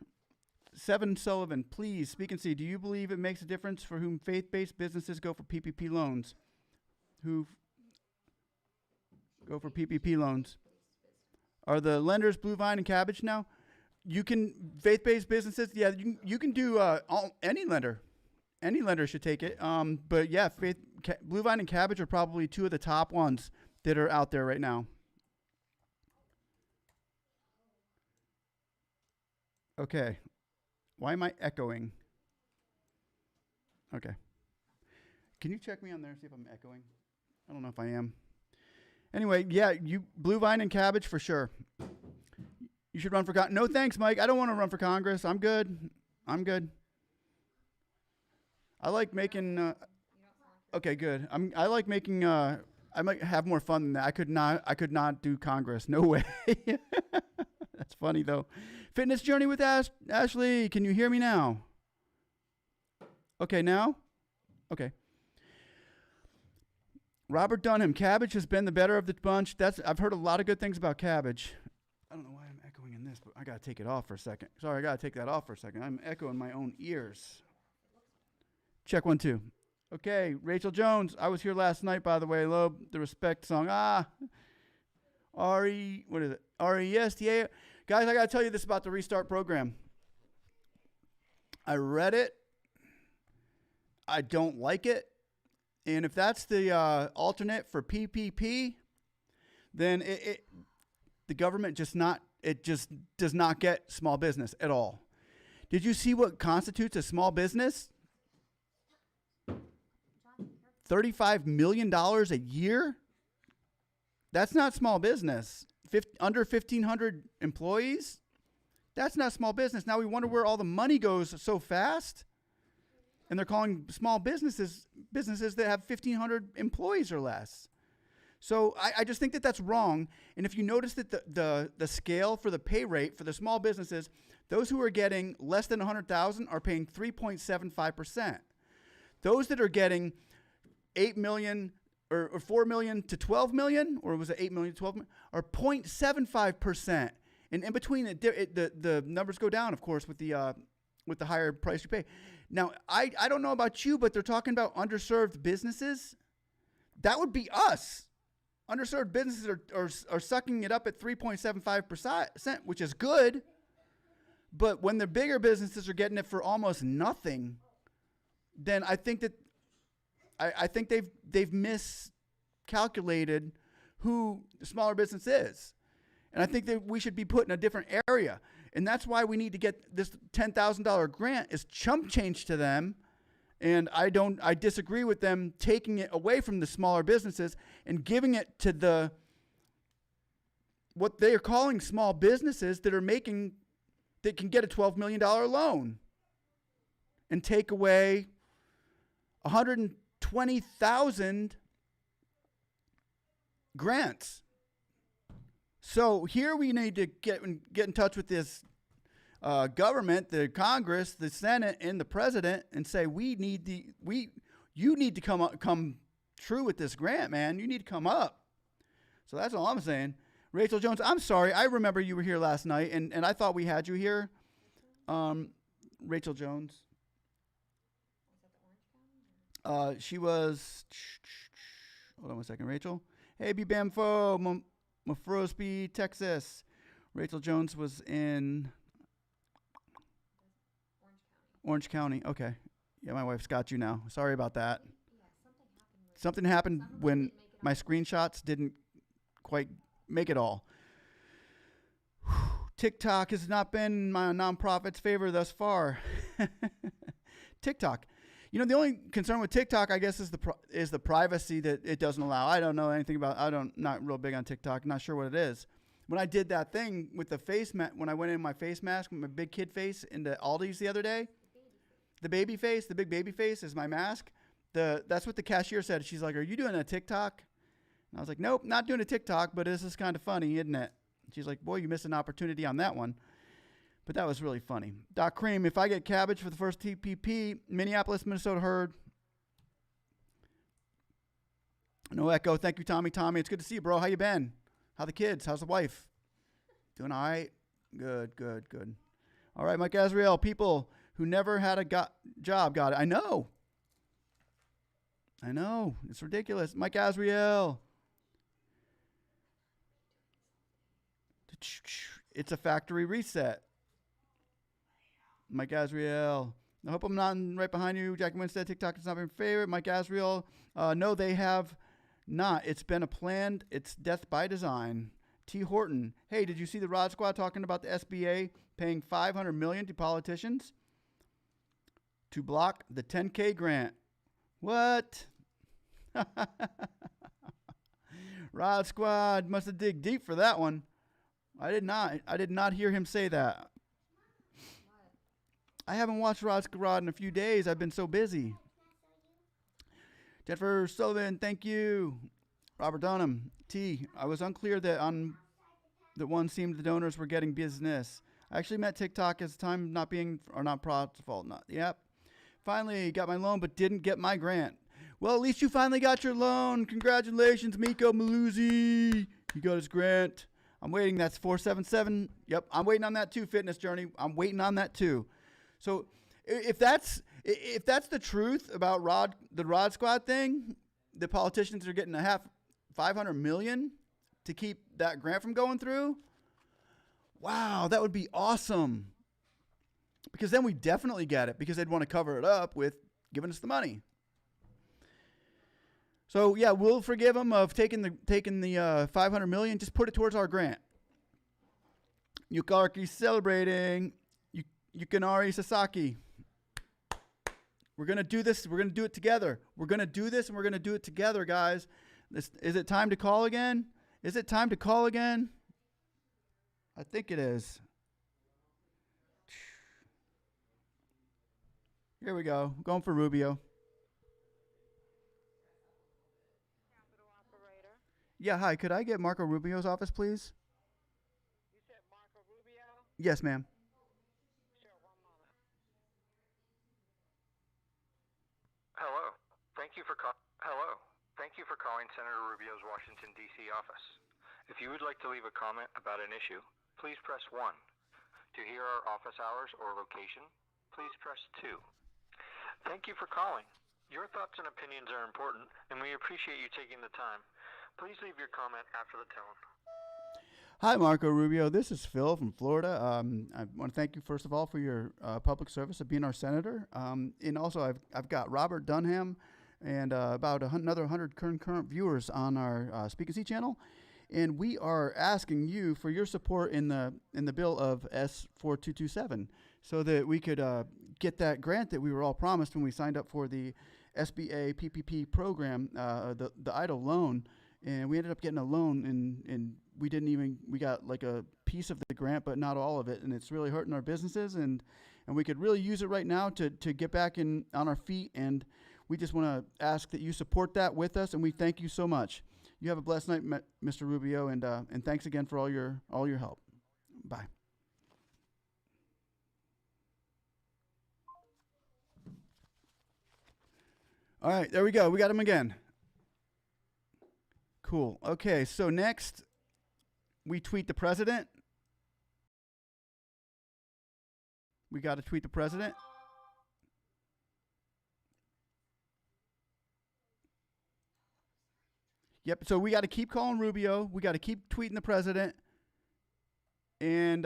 Speaker 1: Seven Sullivan, please speak and see. Do you believe it makes a difference for whom faith-based businesses go for PPP loans? Who go for PPP loans? Are the lenders Blue Vine and Cabbage now? You can faith-based businesses. Yeah, you can do any lender. Any lender should take it. But yeah, Blue Vine and Cabbage are probably two of the top ones that are out there right now. Okay. Why am I echoing? Okay. Can you check me on there and see if I'm echoing? I don't know if I am. Anyway, yeah, Blue Vine and Cabbage for sure. You should run for Congress. No thanks, Mike. I don't want to run for Congress. I'm good. I like making. Okay, good. I like making. I might have more fun than that. I could not do Congress. No way. That's funny though. Fitness Journey with Ashley. Can you hear me now? Okay, now? Okay. Robert Dunham. Cabbage has been the better of the bunch. I've heard a lot of good things about Cabbage. I don't know why I'm echoing in this, but I got to take it off for a second. Sorry, I got to take that off for a second. I'm echoing my own ears. Check 1 2. Okay, Rachel Jones. I was here last night, by the way. Love the Respect song. What is it? RESTA. Guys, I got to tell you this about the Restart program. I read it. I don't like it. And if that's the alternate for PPP, then the government just does not get small business at all. Did you see what constitutes a small business? $35 million a year? That's not small business. Under 1,500 employees? That's not small business. Now we wonder where all the money goes so fast. And they're calling small businesses that have 1,500 employees or less. So I just think that that's wrong. And if you notice that the scale for the pay rate for the small businesses, those who are getting less than 100,000 are paying 3.75%. Those that are getting 8 million or 4 million to 12 million, or was it 8 million to 12 million, are 0.75%. And in between, the numbers go down, of course, with the higher price you pay. Now, I don't know about you, but they're talking about underserved businesses. That would be us. Underserved businesses are sucking it up at 3.75%, which is good. But when the bigger businesses are getting it for almost nothing, then I think that I think they've miscalculated who the smaller business is. And I think that we should be put in a different area. And that's why we need to get this $10,000 grant is chump change to them. And I disagree with them taking it away from the smaller businesses and giving it to what they are calling small businesses that can get a $12 million loan and take away 120,000 grants. So here we need to get in touch with this government, the Congress, the Senate, and the president, and say you need to come true with this grant, man. You need to come up. So that's all I'm saying. Rachel Jones, I'm sorry. I remember you were here last night, and I thought we had you here. Rachel Jones. She was. Hold on 1 second, Rachel. Hey, Bamfo, Mafrosby, Texas. Rachel Jones was in Orange County. Okay. Yeah, my wife's got you now. Sorry about that. Something happened when my screenshots didn't quite make it all. TikTok has not been my nonprofit's favor thus far. TikTok. You know, the only concern with TikTok, I guess, is the privacy that it doesn't allow. I don't know anything about. Not real big on TikTok. Not sure what it is. When I did that thing with the face mask, when I went in my face mask with my big kid face into Aldi's the other day, the baby face, the big baby face is my mask. That's what the cashier said. She's like, "Are you doing a TikTok?" And I was like, nope, not doing a TikTok, but this is kind of funny, isn't it? She's like, boy, you missed an opportunity on that one. But that was really funny. Doc Cream, if I get cabbage for the first TPP, Minneapolis, Minnesota herd. No echo. Thank you, Tommy. Tommy, it's good to see you, bro. How you been? How the kids? How's the wife? Doing all right? Good, good, good. All right, Mike Azrael, people who never had a job got it. I know. It's ridiculous. Mike Azrael. It's a factory reset. Mike Azrael. I hope I'm not right behind you. Jackie Winstead, TikTok is not my favorite. Mike Azrael. No, they have not. It's been a planned. It's death by design. T. Horton. Hey, did you see the Rod Squad talking about the SBA paying $500 million to politicians to block the 10K grant? What? Rod Squad must have dig deep for that one. I did not hear him say that. I haven't watched Rod Squad in a few days. I've been so busy. Jennifer Sullivan, thank you. Robert Dunham, T. I was unclear that on the one seemed the donors were getting business. I actually met TikTok as time not being or not profit's fault. Not yep. Finally got my loan, but didn't get my grant. Well, at least you finally got your loan. Congratulations, Miko Maluzzi. He got his grant. I'm waiting. That's 477. Yep, I'm waiting on that too. Fitness Journey. I'm waiting on that too. So if that's the truth about the Rod Squad thing, the politicians are getting $500 million to keep that grant from going through. Wow, that would be awesome. Because then we definitely get it, because they'd want to cover it up with giving us the money. So yeah, we'll forgive them of taking the $500 million. Just put it towards our grant. Yukarki celebrating. Yukinari Sasaki. We're gonna do this. We're gonna do it together. We're gonna do this, and we're gonna do it together, guys. Is it time to call again? Is it time to call again? I think it is. Here we go. Going for Rubio. Yeah, hi. Could I get Marco Rubio's office, please?
Speaker 5: You said Marco Rubio?
Speaker 1: Yes, ma'am.
Speaker 5: Sure, one moment.
Speaker 6: Hello. Thank you for calling Senator Rubio's Washington, D.C. office. If you would like to leave a comment about an issue, please press 1. To hear our office hours or location, please press 2. Thank you for calling. Your thoughts and opinions are important, and we appreciate you taking the time. Please leave your comment after the tone.
Speaker 1: Hi, Marco Rubio. This is Phil from Florida. I want to thank you, first of all, for your public service of being our senator. And also, I've got Robert Dunham and about another 100 concurrent viewers on our speaknsee channel. And we are asking you for your support in the bill of S4227 so that we could get that grant that we were all promised when we signed up for the SBA PPP program, the EIDL loan. And we ended up getting a loan, and we got like a piece of the grant, but not all of it. And it's really hurting our businesses, and we could really use it right now to get back on our feet. And we just want to ask that you support that with us, and we thank you so much. You have a blessed night, Mr. Rubio, and thanks again for all your help. Bye. All right, there we go. We got him again. Cool. Okay, so next, we tweet the president. We got to tweet the president. Yep, so we got to keep calling Rubio. We got to keep tweeting the president. And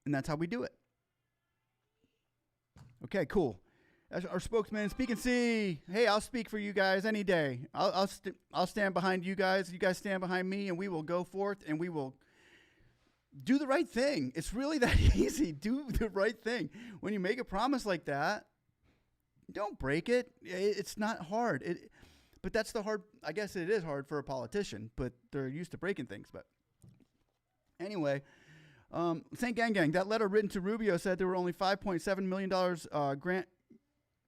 Speaker 1: that's how we do it. Okay, cool. As our spokesman, speaknsee. Hey, I'll speak for you guys any day. I'll stand behind you guys. You guys stand behind me, and we will go forth, and we will do the right thing. It's really that easy. Do the right thing. When you make a promise like that, don't break it. It's not hard. But that's the hard. I guess it is hard for a politician, but they're used to breaking things. But anyway. St. Gang, that letter written to Rubio said there were only $5.7 million grant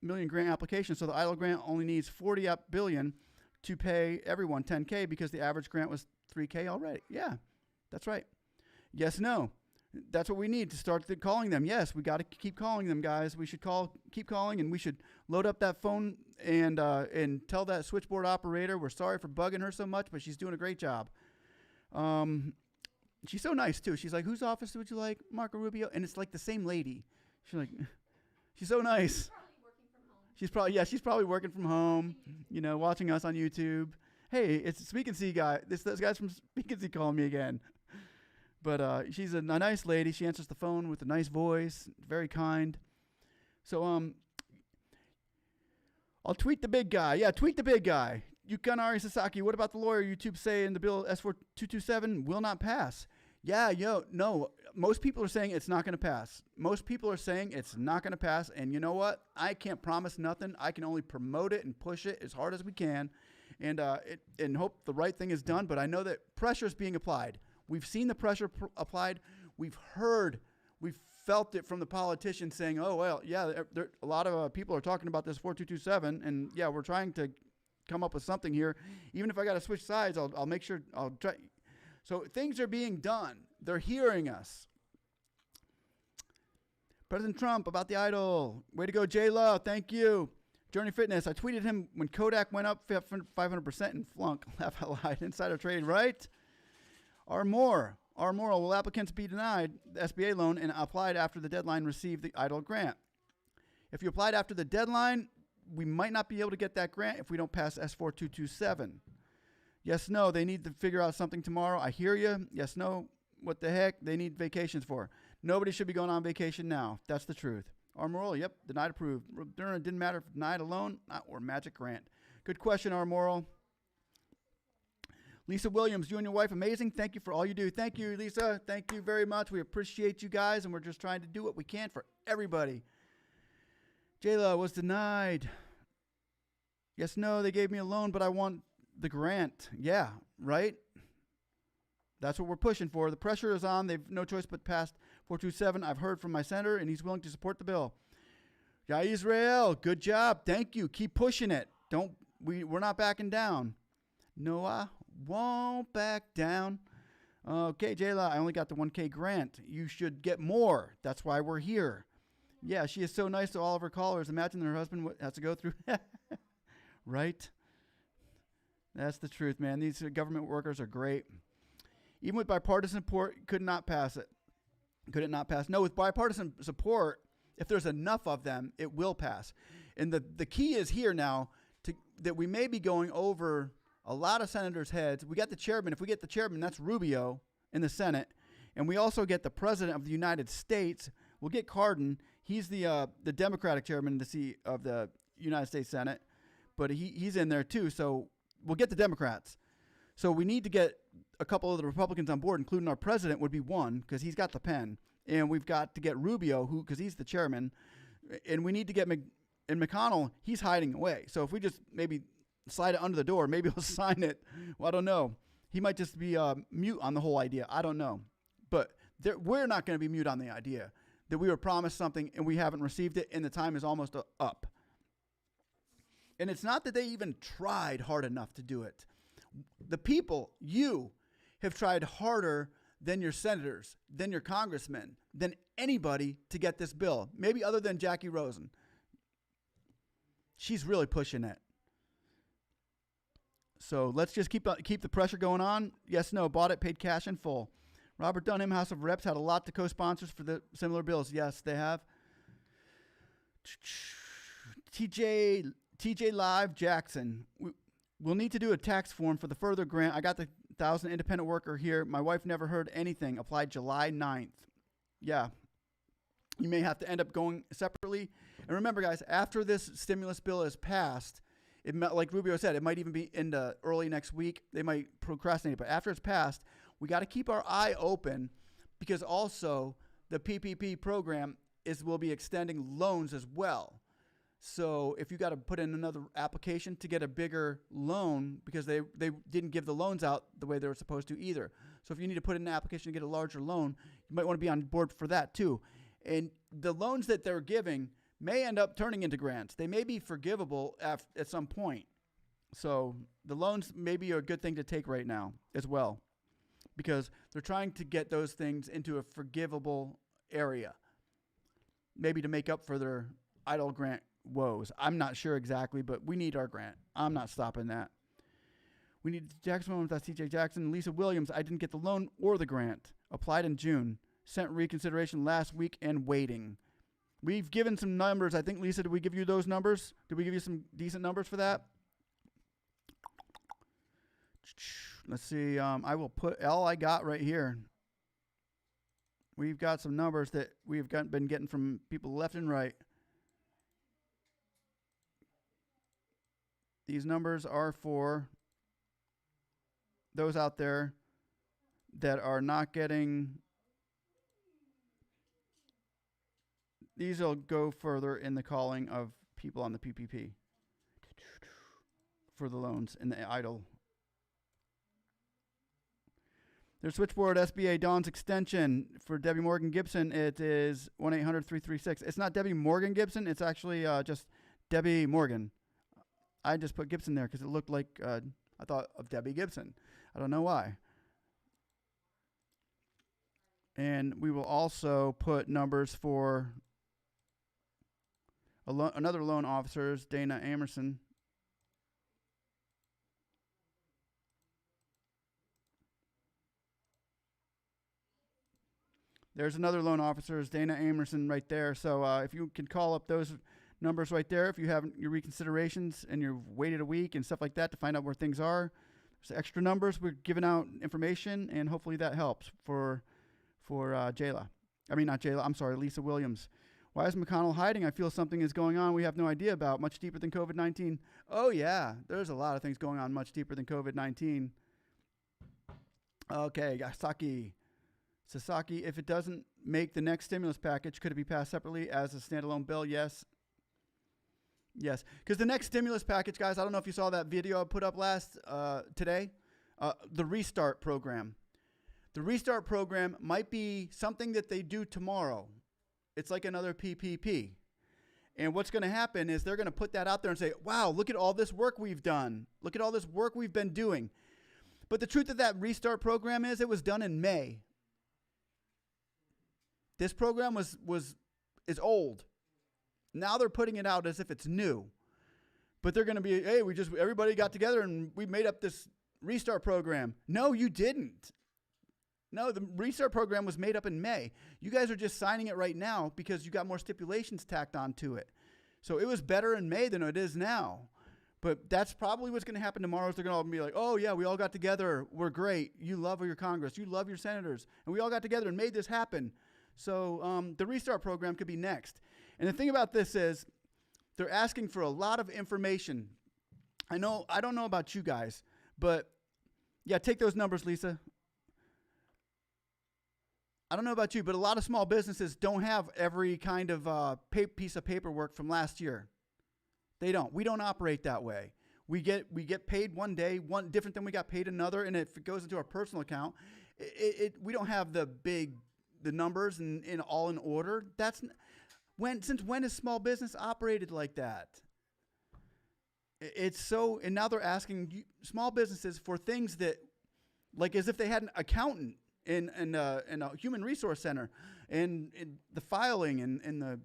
Speaker 1: million grant application. So the EIDL grant only needs 40 billion to pay everyone $10K because the average grant was $3K already. Yeah, that's right. Yes, no. That's what we need to start calling them. Yes, we got to keep calling them, guys. We should keep calling, and we should load up that phone and tell that switchboard operator we're sorry for bugging her so much, but she's doing a great job. She's so nice too. She's like, "Whose office would you like, Marco Rubio?" And it's like the same lady. She's like, she's so nice. She's probably working from home. You know, watching us on YouTube. Hey, it's speaknsee guy. Those guys from speaknsee calling me again. But she's a nice lady. She answers the phone with a nice voice, very kind. So I'll tweet the big guy. Yeah, tweet the big guy. Yukanari Sasaki, what about the lawyer YouTube saying the bill S4227 will not pass? Yeah, no. Most people are saying it's not going to pass. Most people are saying it's not going to pass. And you know what? I can't promise nothing. I can only promote it and push it as hard as we can and hope the right thing is done. But I know that pressure is being applied. We've seen the pressure applied. We've felt it from the politicians saying, oh, well, yeah, a lot of people are talking about this 4227. And, yeah, we're trying to come up with something here. Even if I got to switch sides, I'll make sure I'll try. So things are being done. They're hearing us. President Trump about the EIDL. Way to go, J-Lo. Thank you. Journey Fitness. I tweeted him when Kodak went up 500% and flunk. Laugh out loud. Insider trading, right? Our moral. Will applicants be denied the SBA loan and applied after the deadline receive the EIDL grant? If you applied after the deadline, we might not be able to get that grant if we don't pass S4227. Yes, no, they need to figure out something tomorrow. I hear you. Yes, no, what the heck? They need vacations for. Nobody should be going on vacation now. That's the truth. Armoral, yep, denied approved. It didn't matter if denied a loan or magic grant. Good question, Armoral. Lisa Williams, you and your wife, amazing. Thank you for all you do. Thank you, Lisa. Thank you very much. We appreciate you guys, and we're just trying to do what we can for everybody. Jayla was denied. Yes, no, they gave me a loan, but I want the grant. Yeah, right? That's what we're pushing for. The pressure is on. They've no choice but pass 427. I've heard from my senator, and he's willing to support the bill. Yeah, Israel, good job. Thank you. Keep pushing it. We're not backing down. No, I won't back down. Okay, Jayla, I only got the 1K grant. You should get more. That's why we're here. Yeah, she is so nice to all of her callers. Imagine that her husband has to go through. Right? That's the truth, man. These government workers are great. Even with bipartisan support, could not pass it. Could it not pass? No, with bipartisan support, if there's enough of them, it will pass. And the key is here now that we may be going over a lot of senators' heads. We got the chairman. If we get the chairman, that's Rubio in the Senate. And we also get the president of the United States. We'll get Cardin. He's the Democratic chairman of the United States Senate. But he's in there too. So we'll get the Democrats. So we need to get a couple of the Republicans on board, including our president would be one because he's got the pen. And we've got to get Rubio, because he's the chairman. And we need to get McConnell. He's hiding away. So if we just maybe slide it under the door, maybe he'll sign it. Well, I don't know. He might just be mute on the whole idea. I don't know. But we're not going to be mute on the idea that we were promised something and we haven't received it and the time is almost up. And it's not that they even tried hard enough to do it. The people, you, have tried harder than your senators, than your congressmen, than anybody to get this bill. Maybe other than Jackie Rosen. She's really pushing it. So let's just keep the pressure going on. Yes, no, bought it, paid cash in full. Robert Dunham, House of Reps, had a lot to co-sponsors for the similar bills. Yes, they have. TJ Live Jackson. We'll need to do a tax form for the further grant. I got the 1,000 independent worker here. My wife never heard anything. Applied July 9th. Yeah. You may have to end up going separately. And remember, guys, after this stimulus bill is passed, like Rubio said, it might even be into early next week. They might procrastinate. But after it's passed, we got to keep our eye open because also the PPP program will be extending loans as well. So if you got to put in another application to get a bigger loan because they didn't give the loans out the way they were supposed to either. So if you need to put in an application to get a larger loan, you might want to be on board for that too. And the loans that they're giving may end up turning into grants. They may be forgivable at some point. So the loans may be a good thing to take right now as well, because they're trying to get those things into a forgivable area, maybe to make up for their EIDL grant woes. I'm not sure exactly, but we need our grant. I'm not stopping that. We need Jackson with CJ Jackson. Lisa Williams, I didn't get the loan or the grant. Applied in June. Sent reconsideration last week and waiting. We've given some numbers. I think, Lisa, did we give you those numbers? Did we give you some decent numbers for that? Let's see. I will put all I got right here. We've got some numbers that we've been getting from people left and right. These numbers are for those out there that are not getting. These will go further in the calling of people on the PPP for the loans in the EIDL. Their switchboard SBA Dawn's extension for Debbie Morgan Gibson. It is 1-800-336. It's not Debbie Morgan Gibson. It's actually just Debbie Morgan. I just put Gibson there because it looked like I thought of Debbie Gibson. I don't know why. And we will also put numbers for another loan officers, Dana Amerson. There's another loan officer, Dana Amerson, right there. So if you can call up those numbers right there, if you have your reconsiderations and you've waited a week and stuff like that to find out where things are, there's extra numbers. We're giving out information, and hopefully that helps for Jayla. I mean, not Jayla. I'm sorry, Lisa Williams. Why is McConnell hiding? I feel something is going on we have no idea about, much deeper than COVID-19. Oh, yeah. There's a lot of things going on much deeper than COVID-19. Okay, Sasaki, if it doesn't make the next stimulus package, could it be passed separately as a standalone bill? Yes. Yes. Because the next stimulus package, guys, I don't know if you saw that video I put up today, the Restart program. The Restart program might be something that they do tomorrow. It's like another PPP. And what's going to happen is they're going to put that out there and say, wow, look at all this work we've done. Look at all this work we've been doing. But the truth of that Restart program is it was done in May. This program is old. Now they're putting it out as if it's new. But they're going to be, hey, everybody got together and we made up this Restart program. No, you didn't. No, the Restart program was made up in May. You guys are just signing it right now because you got more stipulations tacked onto it. So it was better in May than it is now. But that's probably what's going to happen tomorrow is they're going to all be like, oh, yeah, we all got together. We're great. You love your Congress. You love your senators. And we all got together and made this happen. So the Restart program could be next. And the thing about this is they're asking for a lot of information. I don't know about you guys, but yeah, take those numbers, Lisa. I don't know about you, but a lot of small businesses don't have every kind of piece of paperwork from last year. They don't. We don't operate that way. We get paid one day, one different than we got paid another, and if it goes into our personal account, we don't have the numbers in all in order. Since when has small business operated like that? And now they're asking small businesses for things that, like as if they had an accountant in a human resource center, and the filing and the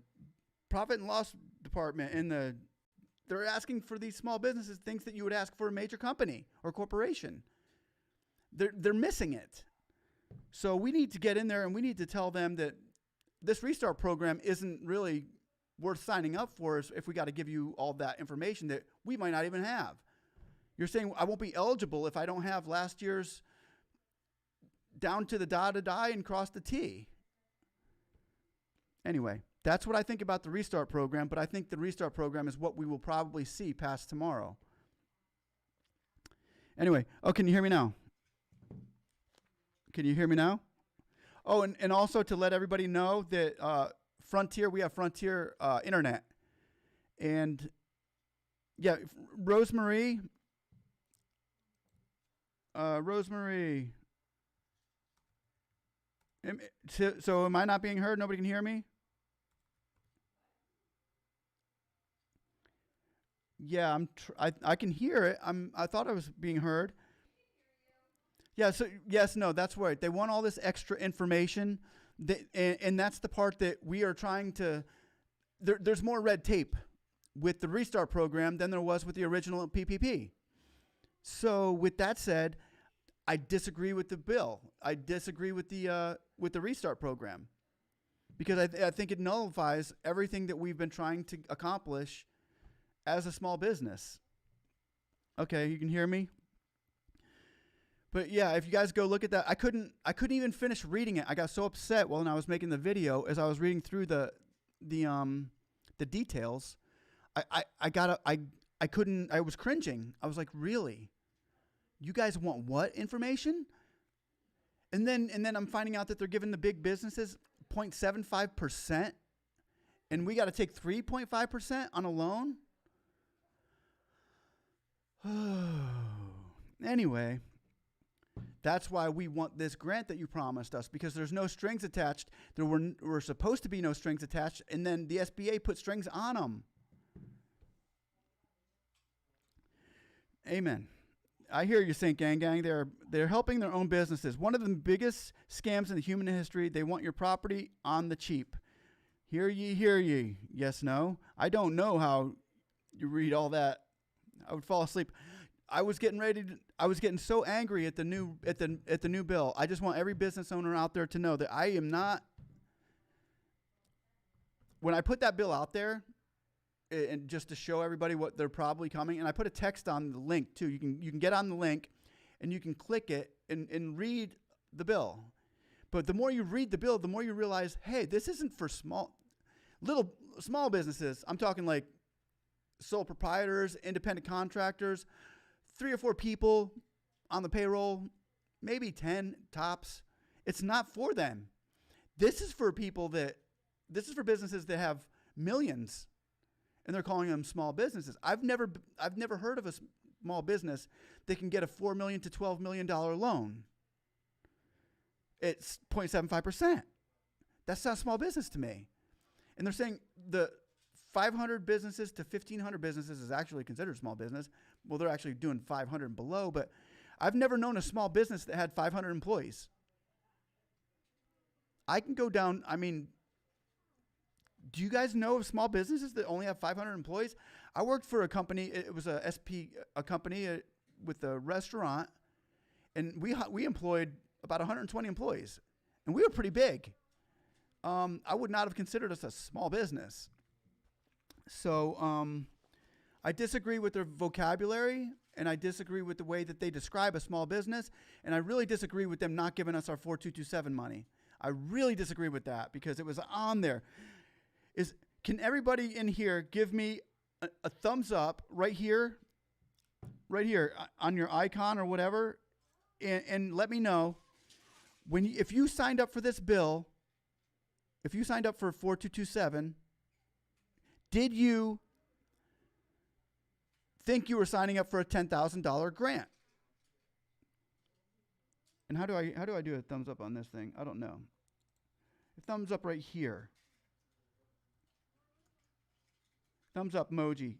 Speaker 1: profit and loss department, and they're asking for these small businesses things that you would ask for a major company or corporation. They're missing it. So we need to get in there and we need to tell them that this Restart program isn't really worth signing up for if we got to give you all that information that we might not even have. You're saying I won't be eligible if I don't have last year's down to the dotted I and cross the T. Anyway, that's what I think about the Restart program, but I think the Restart program is what we will probably see past tomorrow. Anyway, can you hear me now? Can you hear me now? Oh, and also to let everybody know that we have Frontier Internet. And yeah, Rosemary. So am I not being heard? Nobody can hear me? Yeah, I can hear it. I thought I was being heard. Yeah. So yes, no, that's right. They want all this extra information, and that's the part that we are trying to. There's more red tape with the Restart program than there was with the original PPP. So with that said, I disagree with the bill. I disagree with the Restart program because I think it nullifies everything that we've been trying to accomplish as a small business. Okay, you can hear me? But yeah, if you guys go look at that, I couldn't even finish reading it. I got so upset when I was making the video as I was reading through the details. I couldn't, I was cringing. I was like, really? You guys want what information? And then I'm finding out that they're giving the big businesses 0.75%, and we got to take 3.5% on a loan. Anyway, that's why we want this grant that you promised us, because there's no strings attached. There were supposed to be no strings attached, and then the SBA put strings on them. Amen. I hear you, St. Gang. They're helping their own businesses. One of the biggest scams in the human history. They want your property on the cheap. Hear ye. Yes, no. I don't know how you read all that. I would fall asleep. I was getting so angry at the new bill. I just want every business owner out there to know that I am not. When I put that bill out there, and just to show everybody what they're probably coming, and I put a text on the link too. You can get on the link, and you can click it and read the bill. But the more you read the bill, the more you realize, hey, this isn't for small businesses. I'm talking like sole proprietors, independent contractors, 3 or 4 people on the payroll, maybe 10 tops. It's not for them. This is for businesses that have millions, and they're calling them small businesses. I've never heard of a small business that can get a $4 million to $12 million loan. It's 0.75%. That's not small business to me. And they're saying the 500 businesses to 1,500 businesses is actually considered small business. Well, they're actually doing 500 and below, but I've never known a small business that had 500 employees. I can go down, do you guys know of small businesses that only have 500 employees? I worked for a company. It was a company with a restaurant, and we employed about 120 employees, and we were pretty big. I would not have considered us a small business. So I disagree with their vocabulary, and I disagree with the way that they describe a small business, and I really disagree with them not giving us our 4227 money. I really disagree with that because it was on there. Can everybody in here give me a thumbs up right here on your icon or whatever, and let me know if you signed up for this bill, if you signed up for 4227, did you think you were signing up for a $10,000 grant? And how do I do a thumbs up on this thing? I don't know. A thumbs up right here. Thumbs up emoji.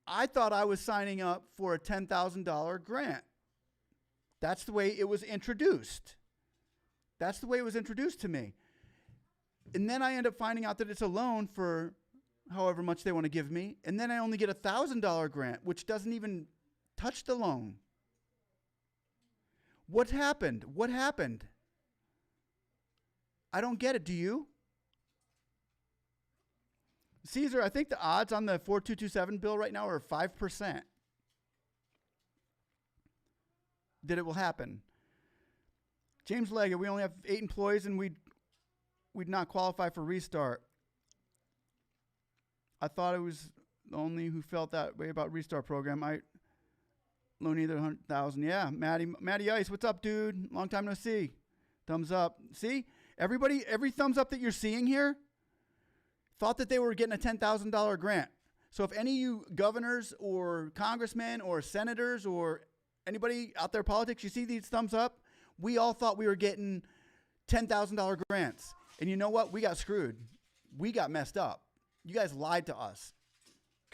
Speaker 1: I thought I was signing up for a $10,000 grant. That's the way it was introduced. That's the way it was introduced to me. And then I end up finding out that it's a loan for however much they want to give me. And then I only get a $1,000 grant, which doesn't even touch the loan. What happened? What happened? I don't get it. Do you? Caesar, I think the odds on the 4227 bill right now are 5% that it will happen. James Leggett, we only have 8 employees and we'd not qualify for Restart. I thought it was the only who felt that way about Restart program. I loan either 100,000. Yeah, Matty Ice, what's up, dude? Long time no see. Thumbs up. See, everybody, every thumbs up that you're seeing here thought that they were getting a $10,000 grant. So if any of you governors or congressmen or senators or anybody out there in politics, you see these thumbs up, we all thought we were getting $10,000 grants. And you know what? We got screwed. We got messed up. You guys lied to us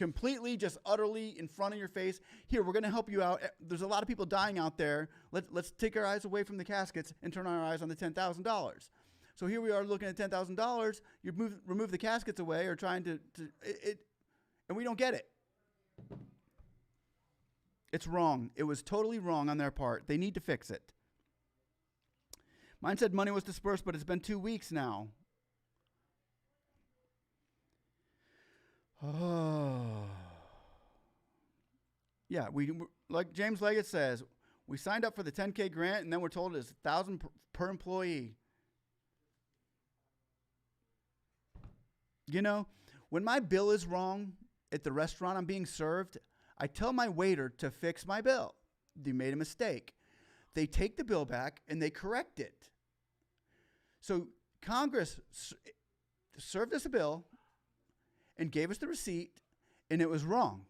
Speaker 1: completely, just utterly in front of your face. Here, we're going to help you out. There's a lot of people dying out there. Let's take our eyes away from the caskets and turn our eyes on the $10,000. So here we are looking at $10,000. You remove the caskets away or trying to and we don't get it. It's wrong. It was totally wrong on their part. They need to fix it. Mine said money was dispersed, but it's been 2 weeks now. Oh. Yeah, we like James Leggett says, we signed up for the 10K grant and then we're told it's $1,000 per employee. You know, when my bill is wrong at the restaurant I'm being served, I tell my waiter to fix my bill. They made a mistake. They take the bill back and they correct it. So Congress served us a bill and gave us the receipt, and it was wrong.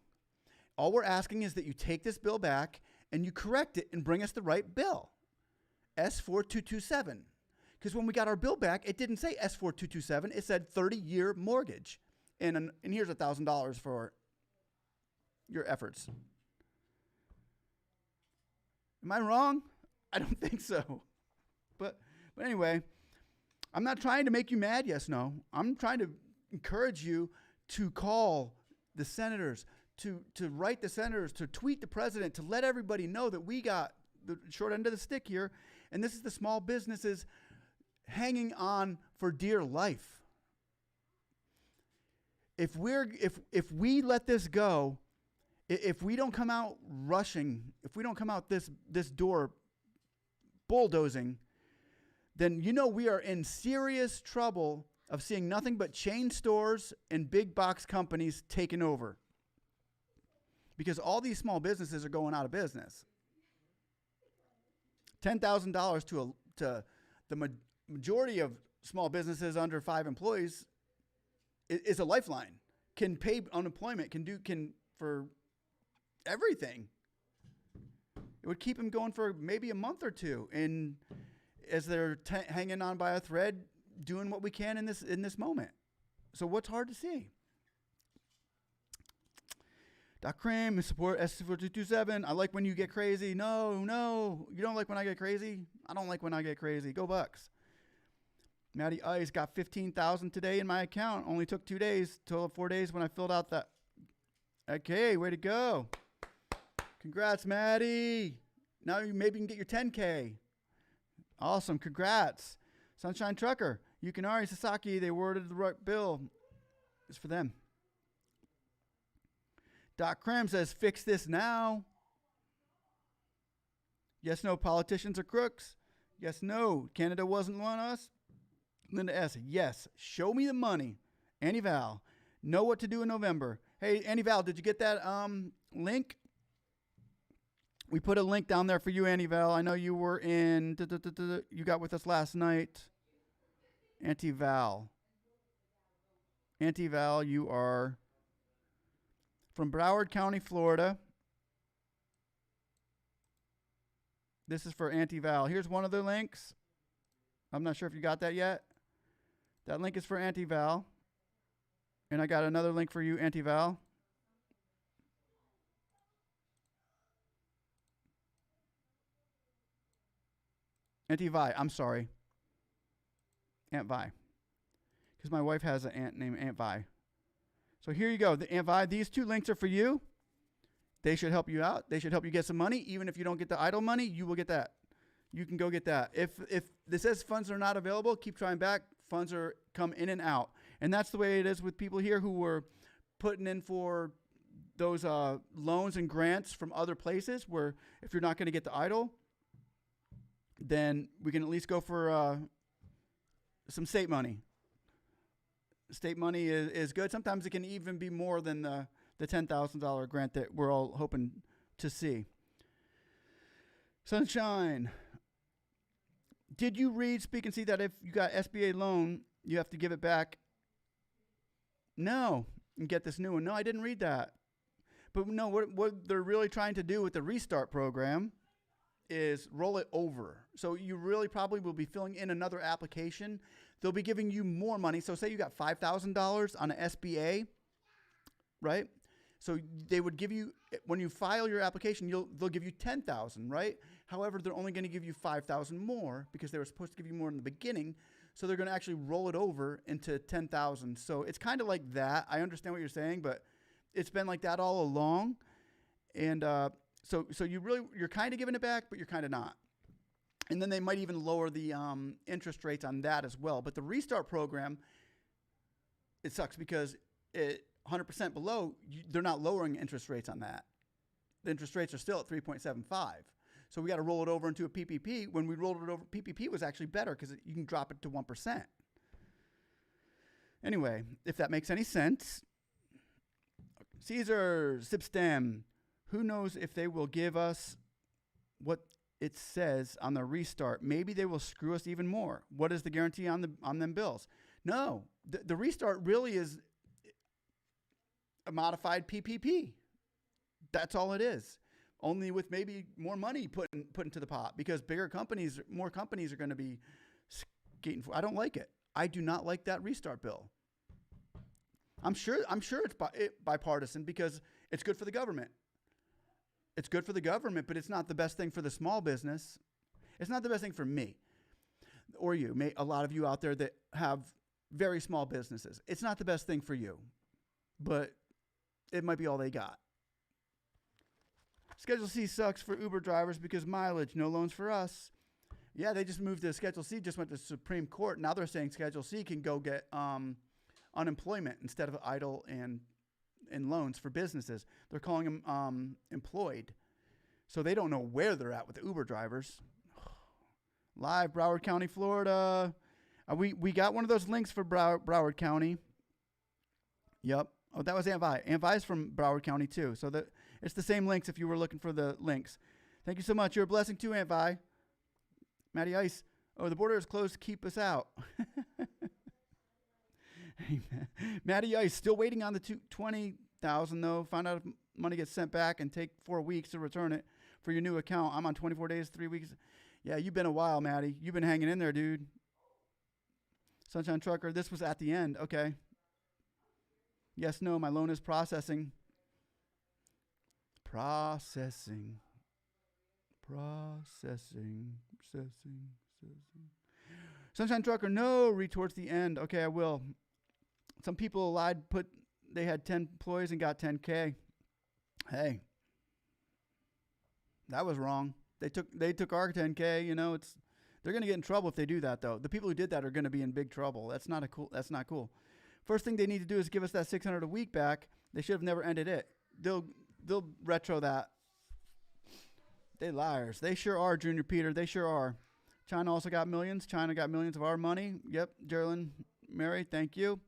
Speaker 1: All we're asking is that you take this bill back and you correct it and bring us the right bill, S4227. Because when we got our bill back, it didn't say S4227. It said 30-year mortgage. And here's $1,000 for your efforts. Am I wrong? I don't think so. But anyway, I'm not trying to make you mad, yes, no. I'm trying to encourage you to call the senators, to write the senators, to tweet the president, to let everybody know that we got the short end of the stick here. And this is the small businesses hanging on for dear life. If we let this go, if we don't come out rushing, if we don't come out this door bulldozing, then you know we are in serious trouble of seeing nothing but chain stores and big box companies taking over. Because all these small businesses are going out of business. $10,000 to the majority of small businesses under 5 employees is a lifeline. Can pay unemployment, can for everything. It would keep them going for maybe a month or two, and as they're hanging on by a thread, doing what we can in this moment. So what's hard to see? Doc Cream, support S4227. I like when you get crazy. No, you don't like when I get crazy. I don't like when I get crazy. Go Bucks. Matty Ice got 15,000 today in my account. Only took 2 days, total of 4 days when I filled out that. Okay, way to go. Congrats, Maddie. Now you maybe can get your 10K. Awesome, congrats. Sunshine Trucker, Yukinari Sasaki, they worded the right bill. It's for them. Doc Cram says, fix this now. Yes, no, politicians are crooks. Yes, no, Canada wasn't one of us. Linda S., yes, show me the money. Annie Val, know what to do in November. Hey, Annie Val, did you get that link? We put a link down there for you, Annie Val. I know you were in, you got with us last night. Auntie Val, you are from Broward County, Florida. This is for Auntie Val. Here's one of the links. I'm not sure if you got that yet. That link is for Auntie Val. And I got another link for you, Auntie Val. Auntie Vi, I'm sorry. Aunt Vi. Because my wife has an aunt named Aunt Vi. So here you go. The Aunt Vi, these 2 links are for you. They should help you out. They should help you get some money. Even if you don't get the idle money, you will get that. You can go get that. If this says funds are not available, keep trying back. Funds are come in and out. And that's the way it is with people here who were putting in for those loans and grants from other places, where if you're not going to get the idle, then we can at least go for some state money. State money is good. Sometimes it can even be more than the $10,000 grant that we're all hoping to see. Sunshine. Did you read Speak and See that if you got SBA loan, you have to give it back? No. And get this new one. No, I didn't read that. But no, what they're really trying to do with the Restart program is roll it over. So you really probably will be filling in another application. They'll be giving you more money. So say you got $5,000 on an SBA, right? So they would give you, when you file your application, they'll give you 10,000, right? However, they're only going to give you 5,000 more because they were supposed to give you more in the beginning. So they're going to actually roll it over into 10,000. So it's kind of like that. I understand what you're saying, but it's been like that all along. And so you're kind of giving it back, but you're kind of not. And then they might even lower the interest rates on that as well. But the Restart program, it sucks because 100% below, they're not lowering interest rates on that. The interest rates are still at 3.75. So we got to roll it over into a PPP. When we rolled it over, PPP was actually better because you can drop it to 1%. Anyway, if that makes any sense. Caesar, Sipstem, who knows if they will give us what it says on the Restart? Maybe they will screw us even more. What is the guarantee on them bills? No, the Restart really is a modified PPP. That's all it is. Only with maybe more money put into the pot because more companies are going to be skating for. I don't like it. I do not like that Restart bill. I'm sure it's bipartisan because it's good for the government. It's good for the government, but it's not the best thing for the small business. It's not the best thing for me or you. A lot of you out there that have very small businesses. It's not the best thing for you, but it might be all they got. Schedule C sucks for Uber drivers because mileage, no loans for us. Yeah, they just moved to Schedule C, just went to Supreme Court. Now they're saying Schedule C can go get unemployment instead of EIDL and loans for businesses. They're calling them employed. So they don't know where they're at with the Uber drivers. Live, Broward County, Florida. We got one of those links for Broward County. Yep. Oh, that was Aunt Vi. Aunt Vi is from Broward County, too. So it's the same links if you were looking for the links. Thank you so much. You're a blessing, too, Aunt Vi. Matty Ice. Oh, the border is closed to keep us out. Matty Ice, still waiting on the $20,000, though. Find out if money gets sent back and take 4 weeks to return it for your new account. I'm on 24 days, 3 weeks. Yeah, you've been a while, Matty. You've been hanging in there, dude. Sunshine Trucker, this was at the end. Okay. Yes, no, my loan is processing. Processing. Sunshine Trucker, no, read towards the end. Okay, I will. Some people lied, they had 10 employees and got 10K. Hey, that was wrong. They took our 10K. You know, they're gonna get in trouble if they do that, though. The people who did that are gonna be in big trouble. That's not cool. First thing they need to do is give us that $600 a week back. They should have never ended it. They'll retro that. They liars. They sure are, Junior Peter. They sure are. China also got millions. China got millions of our money. Yep, Geraldine Mary, thank you.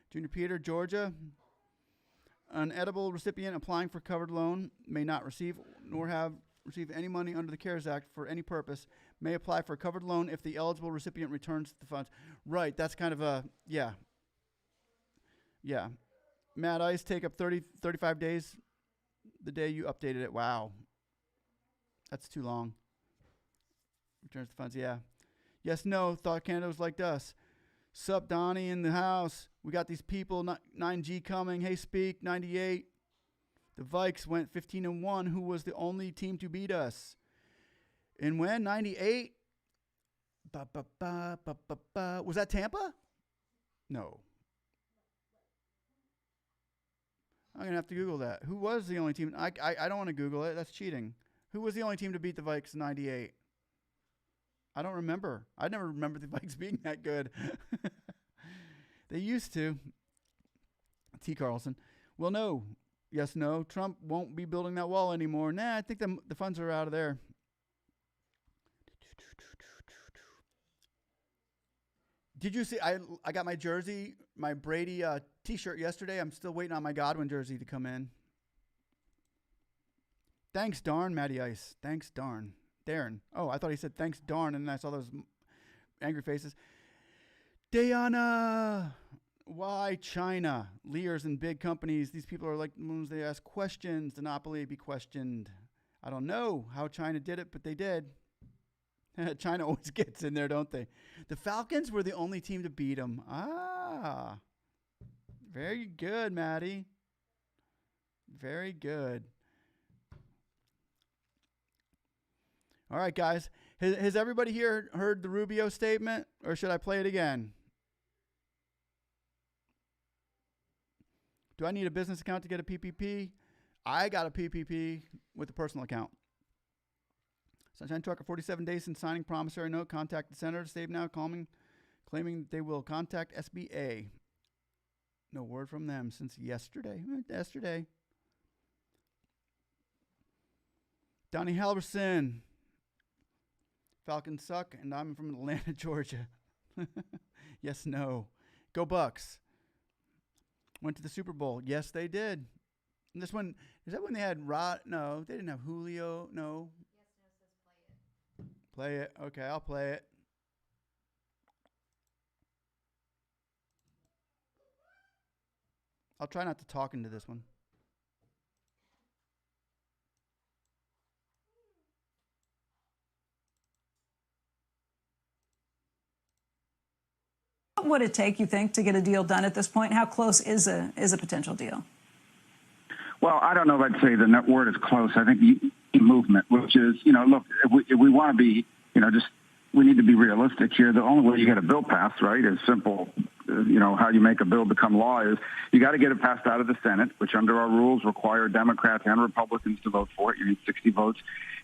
Speaker 1: Junior Peter, Georgia. An edible recipient applying for covered loan may not receive nor have received any money under the CARES Act for any purpose. May apply for a covered loan if the eligible recipient returns the funds. Right, that's kind of a, yeah. Yeah. Mad Ice, take up 35 days the day you updated it. Wow. That's too long. Returns the funds, yeah. Yes, no, thought Canada was like us. Sup, Donnie in the house. We got these people, 9G coming. Hey, Speak, 98. The Vikes went 15-1. Who was the only team to beat us? And when? 98? Was that Tampa? No. I'm going to have to Google that. Who was the only team? I don't want to Google it. That's cheating. Who was the only team to beat the Vikes in 98? I don't remember. I never remember the Vikes being that good. They used to. T. Carlson. Well, no. Yes, no. Trump won't be building that wall anymore. Nah, I think the funds are out of there. Did you see? I got my jersey, my Brady T-shirt yesterday. I'm still waiting on my Godwin jersey to come in. Thanks, darn, Matty Ice. Thanks, darn. Darren. Oh, I thought he said thanks, darn, and I saw those angry faces. Diana. Why China? Leaders and big companies. These people are like the ones they ask questions. Monopoly be questioned. I don't know how China did it, but they did. China always gets in there, don't they? The Falcons were the only team to beat them. Ah. Very good, Maddie. Very good. All right, guys. Has everybody here heard the Rubio statement, or should I play it again? Do I need a business account to get a PPP? I got a PPP with a personal account. Sunshine Trucker, 47 days since signing promissory note. Contact the senator. Save now, claiming that they will contact SBA. No word from them since yesterday. Donnie Halverson. Falcons suck, and I'm from Atlanta, Georgia. Yes, no. Go Bucks. Went to the Super Bowl. Yes, they did. And this one, is that when they had Rod? No, they didn't have Julio. No.
Speaker 2: Yes, no says
Speaker 1: Play it. Okay, I'll play it. I'll try not to talk into this one.
Speaker 3: What would it take, you think, to get a deal done at this point? How close is a potential deal?
Speaker 4: Well, I don't know if I'd say the net word is close. I think the movement, which is, look, if we want to be, we need to be realistic here. The only way you get a bill passed, right, is simple. How you make a bill become law is you got to get it passed out of the Senate, which under our rules require Democrats and Republicans to vote for it. You need 60 votes.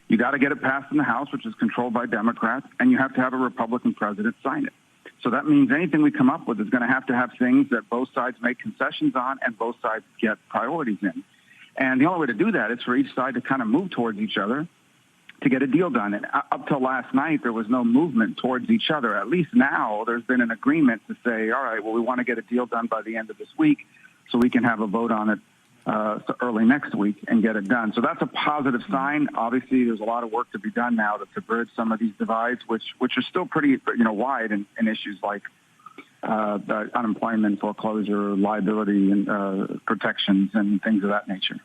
Speaker 4: You got to get it passed in the House, which is controlled by Democrats, and you have to have a Republican president sign it. So that means anything we come up with is going to have things that both sides make concessions on and both sides get priorities in. And the only way to do that is for each side to kind of move towards each other to get a deal done. And up till last night, there was no movement towards each other. At least now there's been an agreement to say, all right, well, we want to get a deal done by the end of this week so we can have a vote on it early next week and get it done. So that's a positive sign. Obviously, there's a lot of work to be done now to bridge some of these divides, which are still pretty, wide in issues like unemployment, foreclosure, liability, and protections, and things of that nature.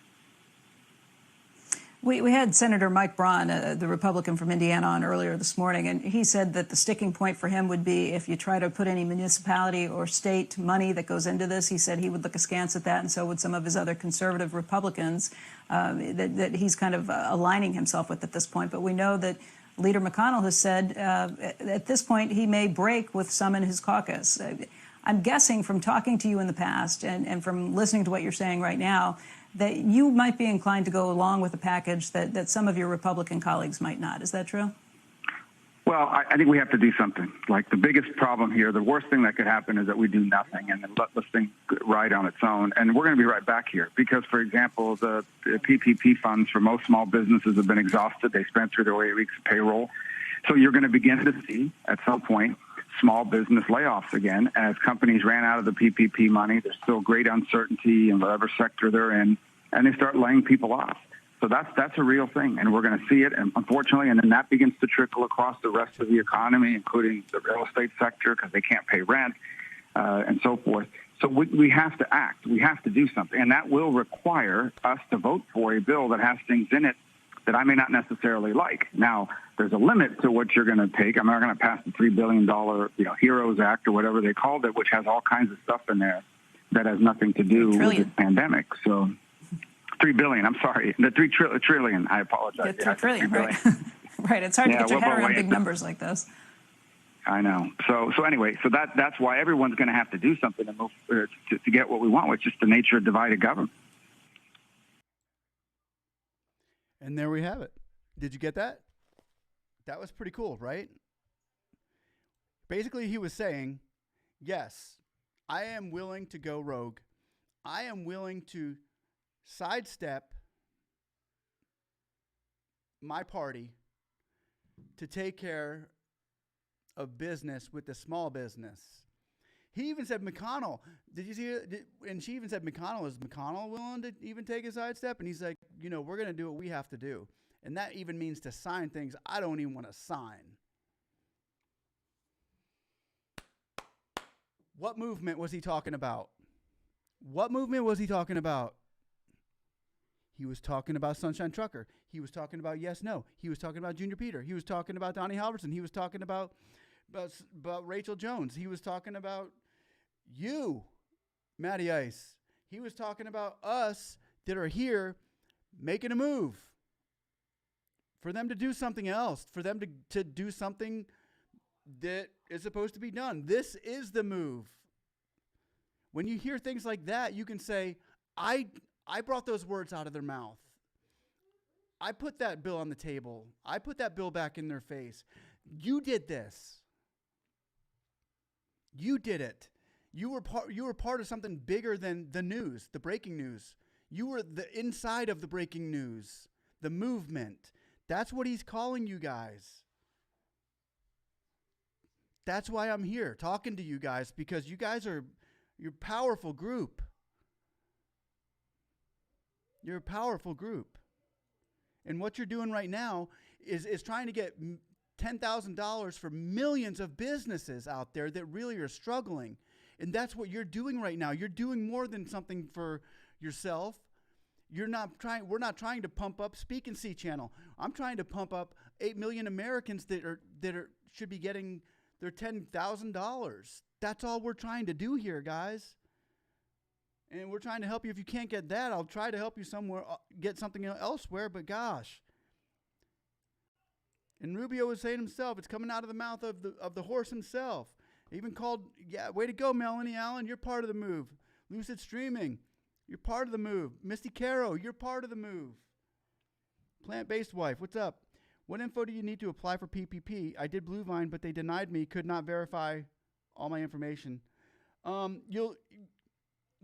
Speaker 3: We had Senator Mike Braun, the Republican from Indiana, on earlier this morning, and he said that the sticking point for him would be if you try to put any municipality or state money that goes into this. He said he would look askance at that, and so would some of his other conservative Republicans that he's kind of aligning himself with at this point. But we know that Leader McConnell has said at this point he may break with some in his caucus. I'm guessing from talking to you in the past and from listening to what you're saying right now that you might be inclined to go along with a package that some of your Republican colleagues might not. Is that true?
Speaker 4: Well, I think we have to do something. Like the biggest problem here, the worst thing that could happen is that we do nothing and then let this thing ride on its own. And we're going to be right back here because, for example, the PPP funds for most small businesses have been exhausted. They spent through their 8 weeks of payroll. So you're going to begin to see at some point small business layoffs again as companies ran out of the PPP money. There's still great uncertainty in whatever sector they're in, and they start laying people off. So that's a real thing, and we're going to see it, and unfortunately, and then that begins to trickle across the rest of the economy, including the real estate sector, because they can't pay rent and so forth. So we have to act. We have to do something, and that will require us to vote for a bill that has things in it that I may not necessarily like. Now, there's a limit to what you're going to take. I'm not going to pass the $3 billion HEROES Act or whatever they called it, which has all kinds of stuff in there that has nothing to do with the pandemic. So $3 billion, I'm sorry. The $3 trillion, I apologize.
Speaker 3: Yeah, $3 trillion, right. Right, it's hard to get your head around big numbers like this.
Speaker 4: I know. So anyway, so that's why everyone's going to have to do something to move to get what we want, which is the nature of divided government.
Speaker 1: And there we have it. Did you get that? That was pretty cool, right? Basically, he was saying, yes, I am willing to go rogue. I am willing to sidestep my party to take care of business with the small business. He even said McConnell. Did you see it? And she even said McConnell. Is McConnell willing to even take a sidestep? And he's like, we're going to do what we have to do. And that even means to sign things I don't even want to sign. What movement was he talking about? What movement was he talking about? He was talking about Sunshine Trucker. He was talking about Yes, No. He was talking about Junior Peter. He was talking about Donnie Halverson. He was talking about Rachel Jones. He was talking about you, Matty Ice. He was talking about us that are here making a move. For them to do something else, for them to do something that is supposed to be done. This is the move. When you hear things like that, you can say, I brought those words out of their mouth. I put that bill on the table. I put that bill back in their face. You did this. You did it. You were part of something bigger than the news, the breaking news. You were the inside of the breaking news, the movement. That's what he's calling you guys. That's why I'm here talking to you guys, because you guys are, you're a powerful group. You're a powerful group. And what you're doing right now is trying to get $10,000 for millions of businesses out there that really are struggling. And that's what you're doing right now. You're doing more than something for yourself. We're not trying to pump up speaknsee channel. I'm trying to pump up 8 million Americans that should be getting their $10,000. That's all we're trying to do here, guys. And we're trying to help you. If you can't get that, I'll try to help you somewhere, get something elsewhere, but gosh. And Rubio was saying himself, it's coming out of the mouth of the horse himself. He even called, yeah, way to go, Melanie Allen, you're part of the move. Lucid Streaming, you're part of the move. Misty Caro, you're part of the move. Plant-Based Wife, what's up? What info do you need to apply for PPP? I did Bluevine, but they denied me, could not verify all my information.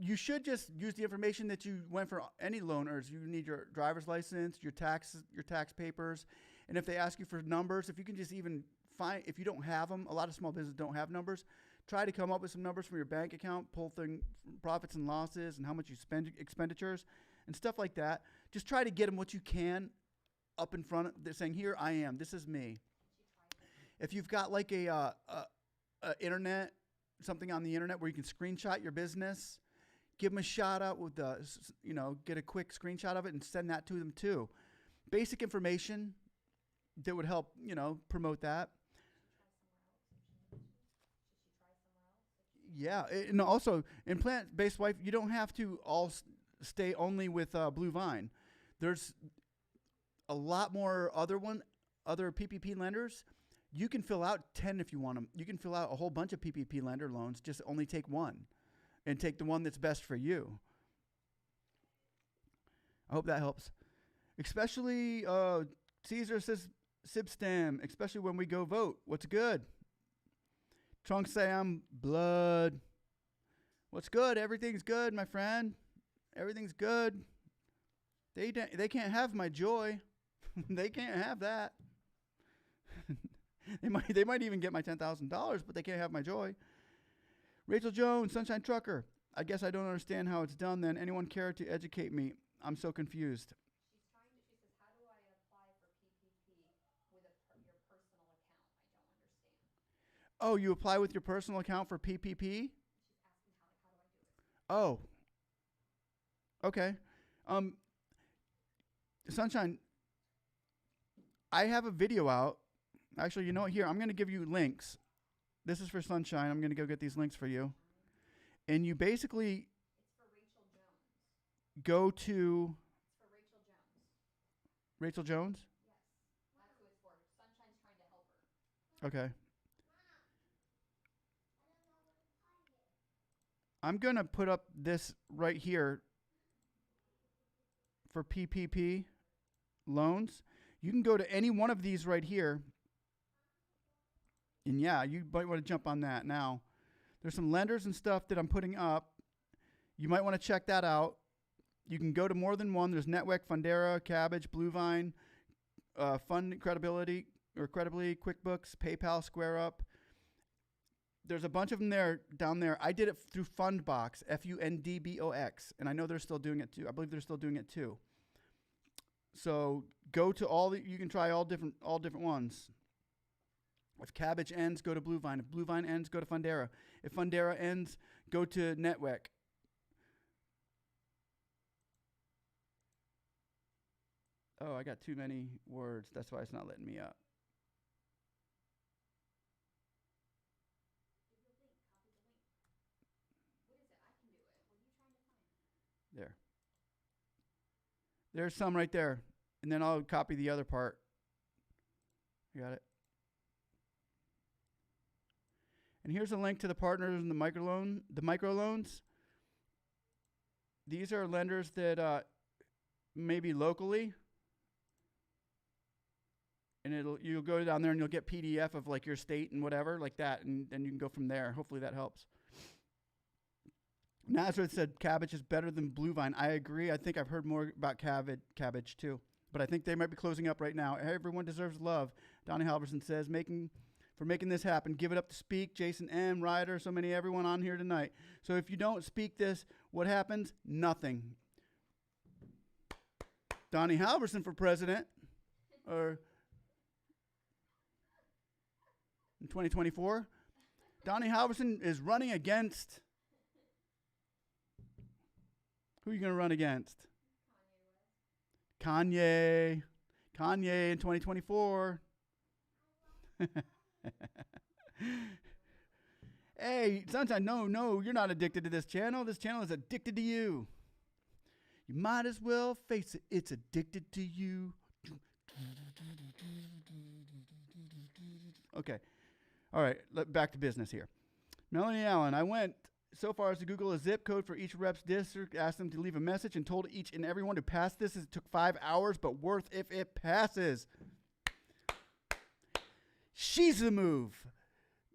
Speaker 1: You should just use the information that you went for any loaners. You need your driver's license, your tax papers. And if they ask you for numbers, if you can just even find, if you don't have them, a lot of small businesses don't have numbers, try to come up with some numbers from your bank account, pull profits and losses and how much you spend, expenditures and stuff like that. Just try to get them what you can up in front of, they're saying, here I am, this is me. If you've got like a internet, something on the internet where you can screenshot your business, give them a shout out with get a quick screenshot of it and send that to them too. Basic information that would help, promote that. Yeah, and also in Plant-Based Wife, you don't have to all stay only with Bluevine. There's a lot more other PPP lenders. You can fill out 10 if you want them. You can fill out a whole bunch of PPP lender loans. Just only take one. And take the one that's best for you. I hope that helps. Especially, Caesar says, Sibstam, especially when we go vote. What's good? Trunk Sam, blood. What's good? Everything's good, my friend. Everything's good. They can't have my joy. They can't have that. They might even get my $10,000, but they can't have my joy. Rachel Jones, Sunshine Trucker. I guess I don't understand how it's done then. Anyone care to educate me? I'm so confused.
Speaker 2: She says, how do I apply for PPP with your personal account? I don't understand.
Speaker 1: Oh, you apply with your personal account for PPP?
Speaker 2: She's asking how do I do it?
Speaker 1: Oh. Okay. Sunshine, I have a video out. Actually, you know what? Here, I'm going to give you links. This is for Sunshine. I'm going to go get these links for you. And you basically
Speaker 2: It's for Rachel Jones.
Speaker 1: go to
Speaker 2: It's for Rachel Jones.
Speaker 1: Rachel Jones.
Speaker 2: Yes. That's who it's for. Sunshine's trying to help her.
Speaker 1: Okay. I'm going to put up this right here for PPP loans. You can go to any one of these right here. And yeah, you might want to jump on that now. There's some lenders and stuff that I'm putting up. You might want to check that out. You can go to more than one. There's Network, Fundera, Cabbage, Bluevine, Fund Credibility, QuickBooks, PayPal, SquareUp. There's a bunch of them down there. I did it through Fundbox, Fundbox, and I know they're still doing it too. I believe they're still doing it too. So go to you can try all different ones. If Cabbage ends, go to Bluevine. If Bluevine ends, go to Fundera. If Fundera ends, go to Network. Oh, I got too many words. That's why it's not letting me up.
Speaker 2: Give the link. Copy the link. What is it? I can do it. What are you trying to find?
Speaker 1: There. There's some right there. And then I'll copy the other part. You got it? And here's a link to the partners in the microloans. These are lenders that maybe locally, and you'll go down there and you'll get PDF of like your state and whatever like that, and then you can go from there. Hopefully that helps. Nazareth said cabbage is better than blue vine. I agree. I think I've heard more about cabbage too, but I think they might be closing up right now. Everyone deserves love. Donnie Halverson says for making this happen. Give it up to Speak, Jason M, Ryder, so many, everyone on here tonight. So if you don't speak this, what happens? Nothing. Donnie Halverson for president, or in 2024. Donnie Halverson is running against. Who are you going to run against? Kanye. Kanye in 2024. Hey, Sunshine, no, you're not addicted to this channel. This channel is addicted to you. You might as well face it. It's addicted to you. Okay. All right, back to business here. Melanie Allen, I went so far as to Google a zip code for each rep's district, asked them to leave a message, and told each and everyone to pass this. It took 5 hours, but worth if it passes. She's the move.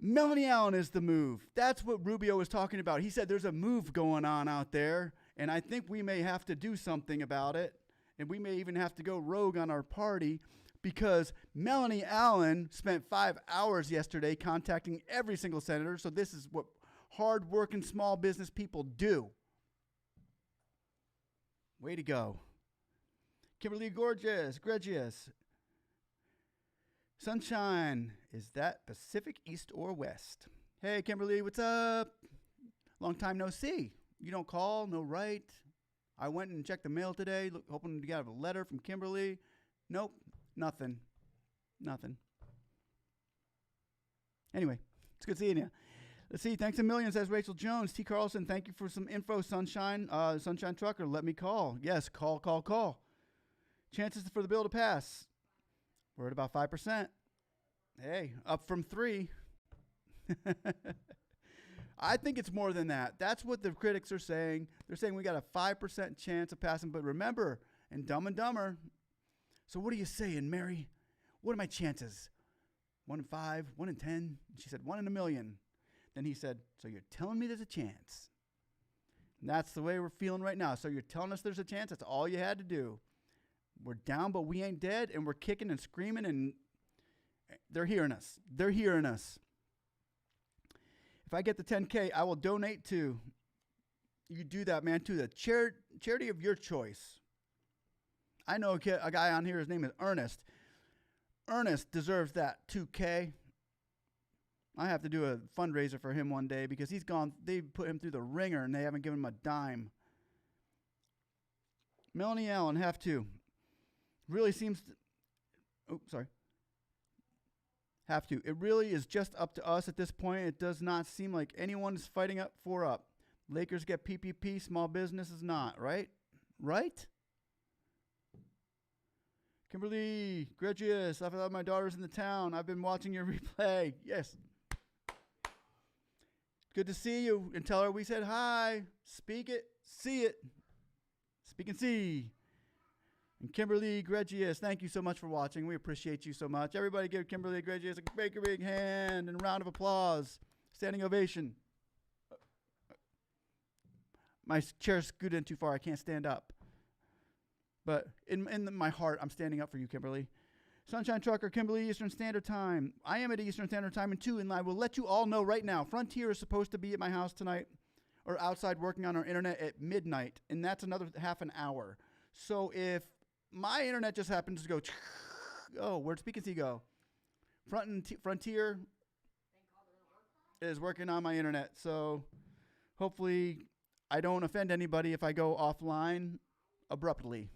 Speaker 1: Melanie Allen is the move. That's what Rubio was talking about. He said there's a move going on out there, and I think we may have to do something about it, and we may even have to go rogue on our party, because Melanie Allen spent 5 hours yesterday contacting every single senator. So this is what hard-working small business people do. Way to go. Kimberly Gregius. Sunshine, is that Pacific, East, or West? Hey, Kimberly, what's up? Long time no see. You don't call, no write. I went and checked the mail today, hoping to get a letter from Kimberly. Nope, nothing. Anyway, it's good seeing you. Let's see. Thanks a million, says Rachel Jones. T. Carlson, thank you for some info, Sunshine. Sunshine Trucker, let me call. Yes, call. Chances for the bill to pass. We're at about 5%. Hey, up from 3. I think it's more than that. That's what the critics are saying. They're saying we got a 5% chance of passing. But remember, in Dumb and Dumber, so what are you saying, Mary? What are my chances? 1 in 5, 1 in 10? She said 1 in a million. Then he said, so you're telling me there's a chance. And that's the way we're feeling right now. So you're telling us there's a chance. That's all you had to do. We're down, but we ain't dead, and we're kicking and screaming, and they're hearing us. If I get the 10K, I will donate to, you do that, man, to the charity of your choice. I know a guy on here, his name is Ernest. Ernest deserves that 2K. I have to do a fundraiser for him one day because they put him through the ringer and they haven't given him a dime. Melanie Allen, have to. Really seems have to. It really is just up to us at this point. It does not seem like anyone is fighting up. Lakers get PPP, small businesses not, right? Right? Kimberly Gregius, I thought my daughter's in the town. I've been watching your replay. Yes. Good to see you. And tell her we said hi. Speak it, see it. Speak and see. And Kimberly Gregius, thank you so much for watching. We appreciate you so much. Everybody give Kimberly Gregius a big hand and a round of applause. Standing ovation. My chair's scooted in too far. I can't stand up. But in my heart, I'm standing up for you, Kimberly. Sunshine Trucker, Kimberly, Eastern Standard Time. I am at Eastern Standard Time too, and I will let you all know right now. Frontier is supposed to be at my house tonight or outside working on our internet at midnight, and that's another half an hour. So if my internet just happens to go, where'd speaknsee go? Frontier is working on my internet, so hopefully I don't offend anybody if I go offline abruptly.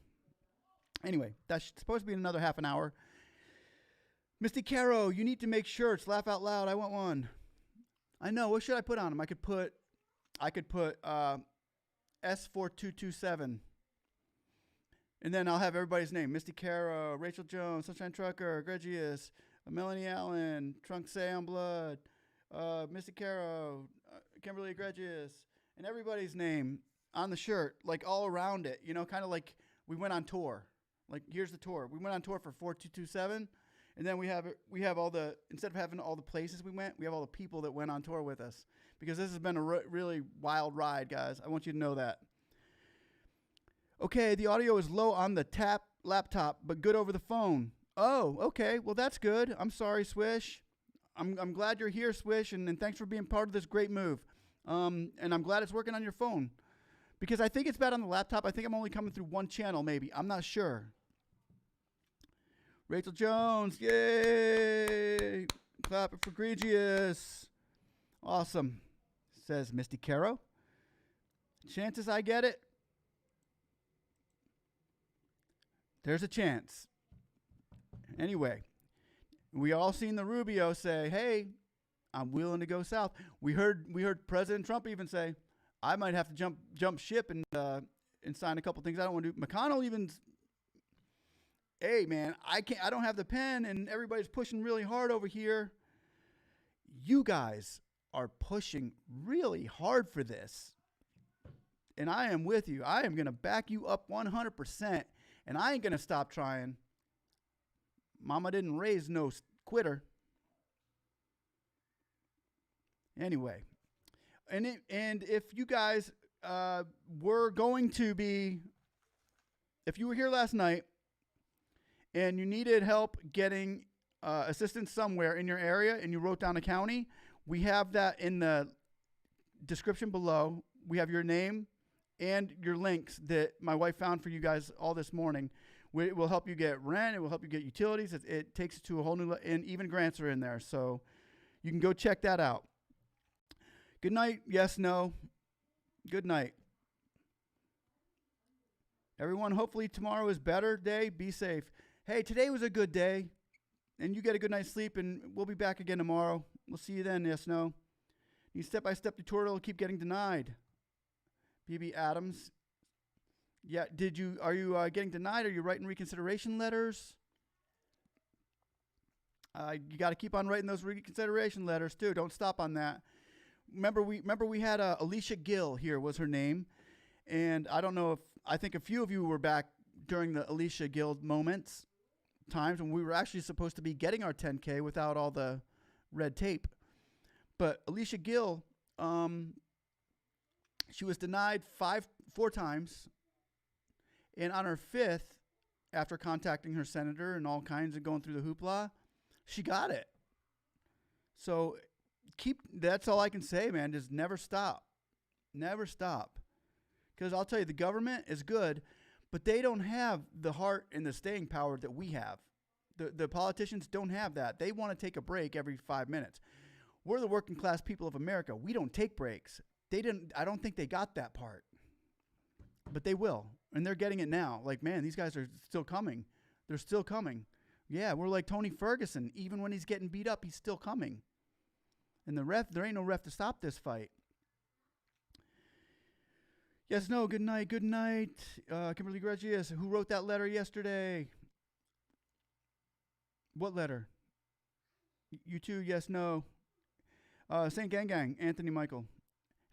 Speaker 1: Anyway, that's supposed to be another half an hour. Misty Caro, you need to make shirts. Laugh out loud. I want one. I know. What should I put on them? I could put S4227. And then I'll have everybody's name: Misty Caro, Rachel Jones, Sunshine Trucker, Gregius, Melanie Allen, Trunk Sam Blood, Misty Caro, Kimberly Gregius, and everybody's name on the shirt, like all around it, you know, kind of like we went on tour. Like, here's the tour. We went on tour for 4227, and then we have all the, instead of having all the places we went, we have all the people that went on tour with us, because this has been a really wild ride, guys. I want you to know that. Okay, the audio is low on the laptop, but good over the phone. Oh, okay. Well, that's good. I'm sorry, Swish. I'm glad you're here, Swish, and thanks for being part of this great move. And I'm glad it's working on your phone, because I think it's bad on the laptop. I think I'm only coming through one channel, maybe. I'm not sure. Rachel Jones, yay! Clap it for Gregius. Awesome, says Misty Caro. Chances I get it? There's a chance. Anyway, we all seen the Rubio say, "Hey, I'm willing to go south." We heard President Trump even say, "I might have to jump ship and sign a couple things I don't want to do." McConnell even, "Hey man, I don't have the pen, and everybody's pushing really hard over here." You guys are pushing really hard for this, and I am with you. I am going to back you up 100%. And I ain't going to stop trying. Mama didn't raise no quitter. Anyway. And if you guys were going to be, if you were here last night and you needed help getting assistance somewhere in your area and you wrote down a county, we have that in the description below. We have your name and your links that my wife found for you guys all this morning. It will help you get rent. It will help you get utilities. It takes it to a whole new and even grants are in there. So you can go check that out. Good night. Yes, no. Good night. Everyone, hopefully tomorrow is a better day. Be safe. Hey, today was a good day. And you get a good night's sleep, and we'll be back again tomorrow. We'll see you then. Yes, no. Need step-by-step tutorial keep getting denied. BB Adams. Yeah, are you getting denied? Are you writing reconsideration letters? You got to keep on writing those reconsideration letters too. Don't stop on that. Remember we had Alicia Gill here was her name, and I don't know I think a few of you were back during the Alicia Gill times when we were actually supposed to be getting our 10K without all the red tape. But Alicia Gill, she was denied four times, and on her fifth, after contacting her senator and all kinds of going through the hoopla, she got it. So that's all I can say, man. Just never stop. Never stop. Because I'll tell you, the government is good, but they don't have the heart and the staying power that we have. The politicians don't have that. They want to take a break every 5 minutes. We're the working class people of America. We don't take breaks. I don't think they got that part, but they will. And they're getting it now. Like, man, these guys are still coming. They're still coming. Yeah, we're like Tony Ferguson. Even when he's getting beat up, he's still coming. And there ain't no ref to stop this fight. Yes, no, good night, good night. Kimberly Gregius, who wrote that letter yesterday? What letter? You too, yes, no. St. Gang, Anthony Michael.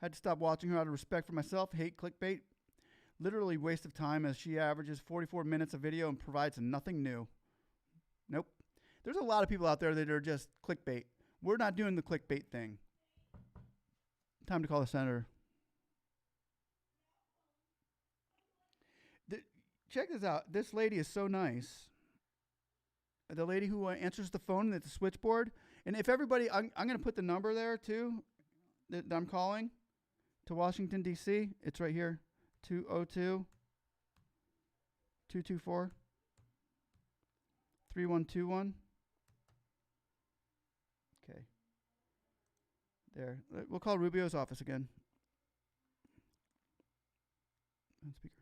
Speaker 1: Had to stop watching her out of respect for myself. Hate clickbait. Literally waste of time, as she averages 44 minutes of video and provides nothing new. Nope. There's a lot of people out there that are just clickbait. We're not doing the clickbait thing. Time to call the senator. Check this out. This lady is so nice. The lady who answers the phone at the switchboard. And if everybody, I'm going to put the number there too that I'm calling to Washington, D.C. It's right here. 202-224-3121. Okay. There. We'll call Rubio's office again. On speaker.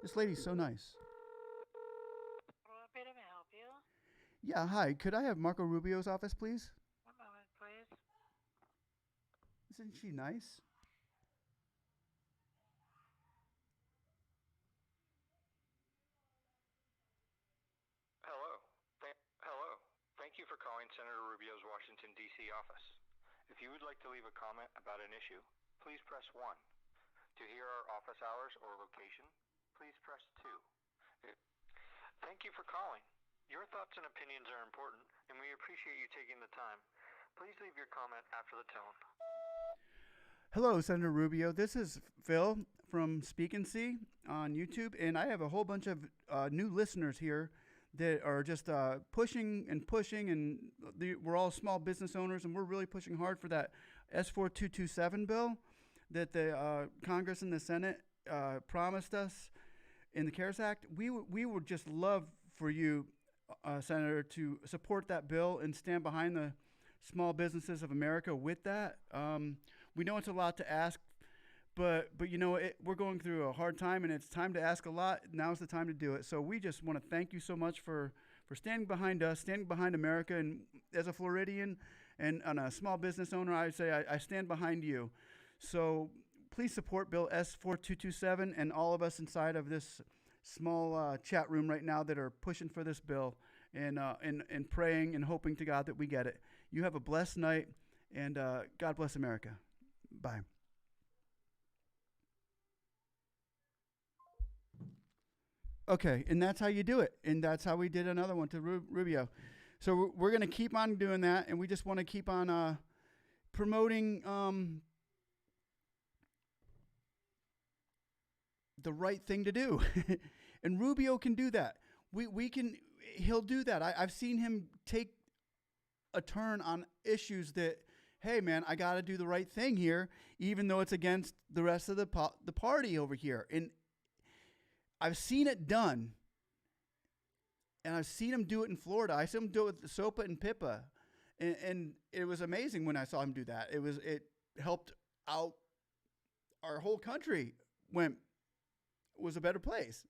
Speaker 1: This lady's so nice.
Speaker 5: May I help you?
Speaker 1: Yeah, hi. Could I have Marco Rubio's office, please?
Speaker 5: One moment, please.
Speaker 1: Isn't she nice?
Speaker 6: for calling Senator Rubio's Washington, D.C. office. If you would like to leave a comment about an issue, please press 1. To hear our office hours or location, please press 2. Thank you for calling. Your thoughts and opinions are important, and we appreciate you taking the time. Please leave your comment after the tone.
Speaker 1: Hello, Senator Rubio. This is Phil from speaknsee on YouTube, and I have a whole bunch of new listeners here that are just pushing, and we're all small business owners, and we're really pushing hard for that S4227 bill that the Congress and the Senate promised us in the CARES Act. We would just love for you, Senator, to support that bill and stand behind the small businesses of America with that. We know it's a lot to ask, but you know, we're going through a hard time, and it's time to ask a lot. Now's the time to do it. So we just want to thank you so much for standing behind us, standing behind America. And as a Floridian and a small business owner, I say I stand behind you. So please support Bill S4227 and all of us inside of this small chat room right now that are pushing for this bill and praying and hoping to God that we get it. You have a blessed night, and God bless America. Bye. Okay, and that's how you do it. And that's how we did another one to Rubio. So we're going to keep on doing that, and we just want to keep on promoting the right thing to do. And Rubio can do that. He'll do that. I've seen him take a turn on issues that, hey, man, I got to do the right thing here, even though it's against the rest of the party over here. And I've seen it done. And I've seen him do it in Florida. I saw him do it with SOPA and PIPA. And it was amazing when I saw him do that. It helped out our whole country was a better place.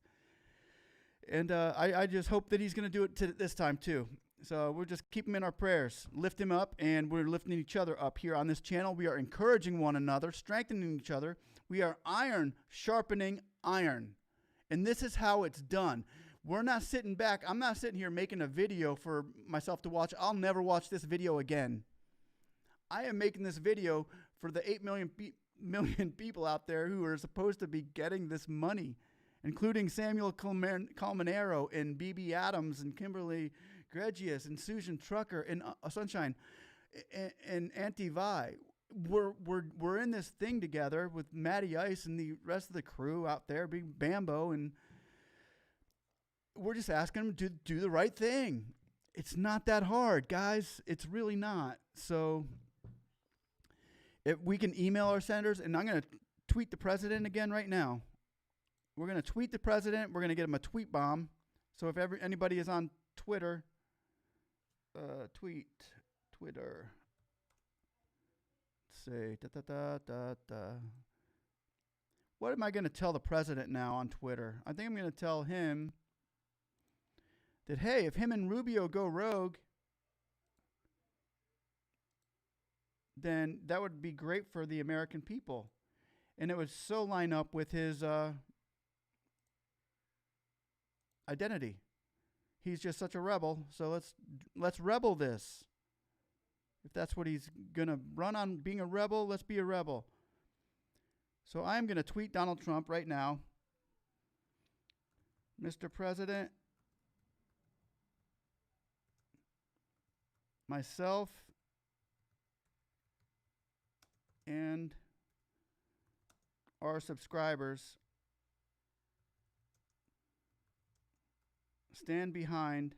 Speaker 1: And I just hope that he's going to do it this time too. So we'll just keep him in our prayers, lift him up, and we're lifting each other up here on this channel. We are encouraging one another, strengthening each other. We are iron sharpening iron. And this is how it's done. We're not sitting back. I'm not sitting here making a video for myself to watch. I'll never watch this video again. I am making this video for the 8 million people out there who are supposed to be getting this money, including Samuel Colmenero and BB Adams and Kimberly Gregius and Susan Trucker and Sunshine and Auntie Vi. We're in this thing together with Matty Ice and the rest of the crew out there, Big Bambo, and we're just asking them to do the right thing. It's not that hard, guys. It's really not. So if we can email our senators, and I'm going to tweet the president again right now. We're going to tweet the president. We're going to get him a tweet bomb. So if anybody is on Twitter, Twitter. Let's say, What am I going to tell the president now on Twitter? I think I'm going to tell him that, hey, if him and Rubio go rogue, then that would be great for the American people. And it would so line up with his identity. He's just such a rebel, so let's rebel this. If that's what he's going to run on, being a rebel, let's be a rebel. So I'm going to tweet Donald Trump right now. Mr. President, myself and our subscribers stand behind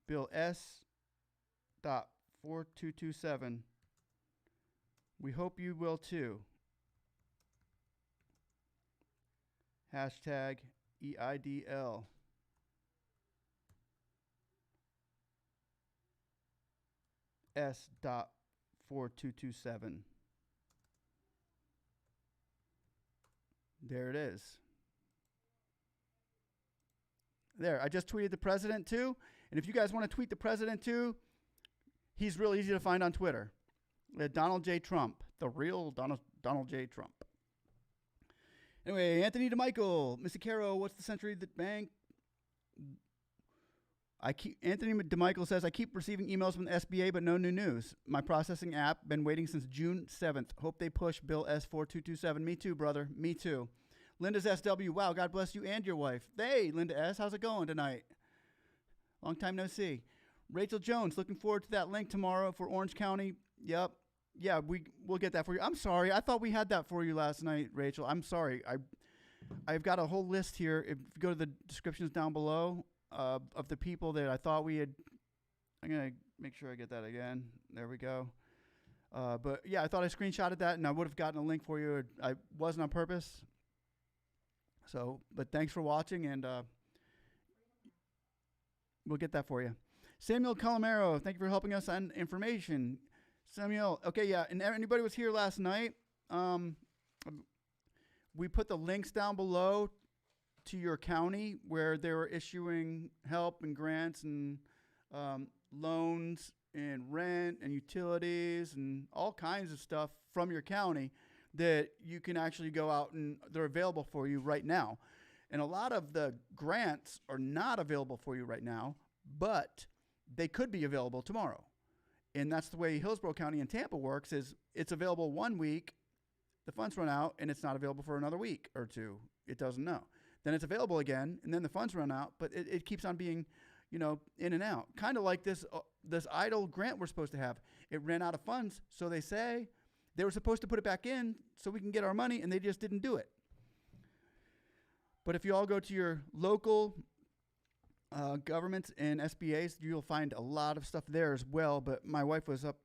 Speaker 1: Bill S.4227. We hope you will too. Hashtag EIDL. S.4227. There it is. There, I just tweeted the president too. And if you guys want to tweet the president too, he's real easy to find on Twitter. Donald J. Trump, the real Donald J. Trump. Anyway, Anthony DeMichael, Missy Caro, what's the century that bank? Anthony DeMichael says, I keep receiving emails from the SBA, but no new news. My processing app, been waiting since June 7th. Hope they push Bill S4227. Me too, brother. Me too. Linda's SW. Wow, God bless you and your wife. Hey, Linda S. How's it going tonight? Long time no see. Rachel Jones, looking forward to that link tomorrow for Orange County. Yep. Yeah, we'll get that for you. I'm sorry. I thought we had that for you last night, Rachel. I'm sorry. I've got a whole list here. If you go to the descriptions down below, of the people that I thought we had. I'm going to make sure I get that again. There we go. But yeah, I thought I screenshotted that and I would have gotten a link for you. I wasn't on purpose. So, but thanks for watching, and we'll get that for you. Samuel Calamero, thank you for helping us on information. Samuel, okay, yeah, and anybody was here last night. We put the links down below to your county where they were issuing help and grants and loans and rent and utilities and all kinds of stuff from your county that you can actually go out and they're available for you right now. And a lot of the grants are not available for you right now, but they could be available tomorrow. And that's the way Hillsborough County and Tampa works, is it's available 1 week, the funds run out, and it's not available for another week or two. It doesn't know. Then it's available again, and then the funds run out, but it keeps on being, in and out. Kind of like this EIDL grant we're supposed to have. It ran out of funds, so they say. They were supposed to put it back in so we can get our money, and they just didn't do it. But if you all go to your local governments and SBAs, you'll find a lot of stuff there as well. But my wife was up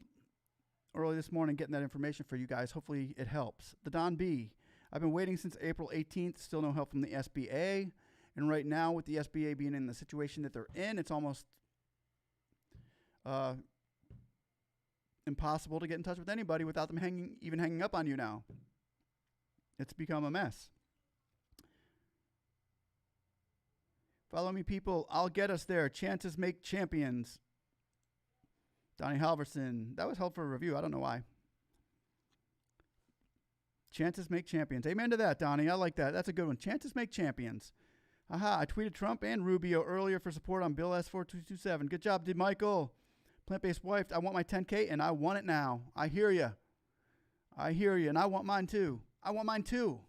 Speaker 1: early this morning getting that information for you guys. Hopefully it helps. The Don B. I've been waiting since April 18th. Still no help from the SBA. And right now, with the SBA being in the situation that they're in, it's almost impossible to get in touch with anybody without them hanging up on you now. It's become a mess. Follow me, people. I'll get us there. Chances make champions. Donnie Halverson. That was held for a review. I don't know why. Chances make champions. Amen to that, Donnie. I like that. That's a good one. Chances make champions. Aha, I tweeted Trump and Rubio earlier for support on Bill S4227. Good job, DeMichael. Plant-based wife, I want my 10K, and I want it now. I hear you. I hear you, and I want mine too. I want mine too.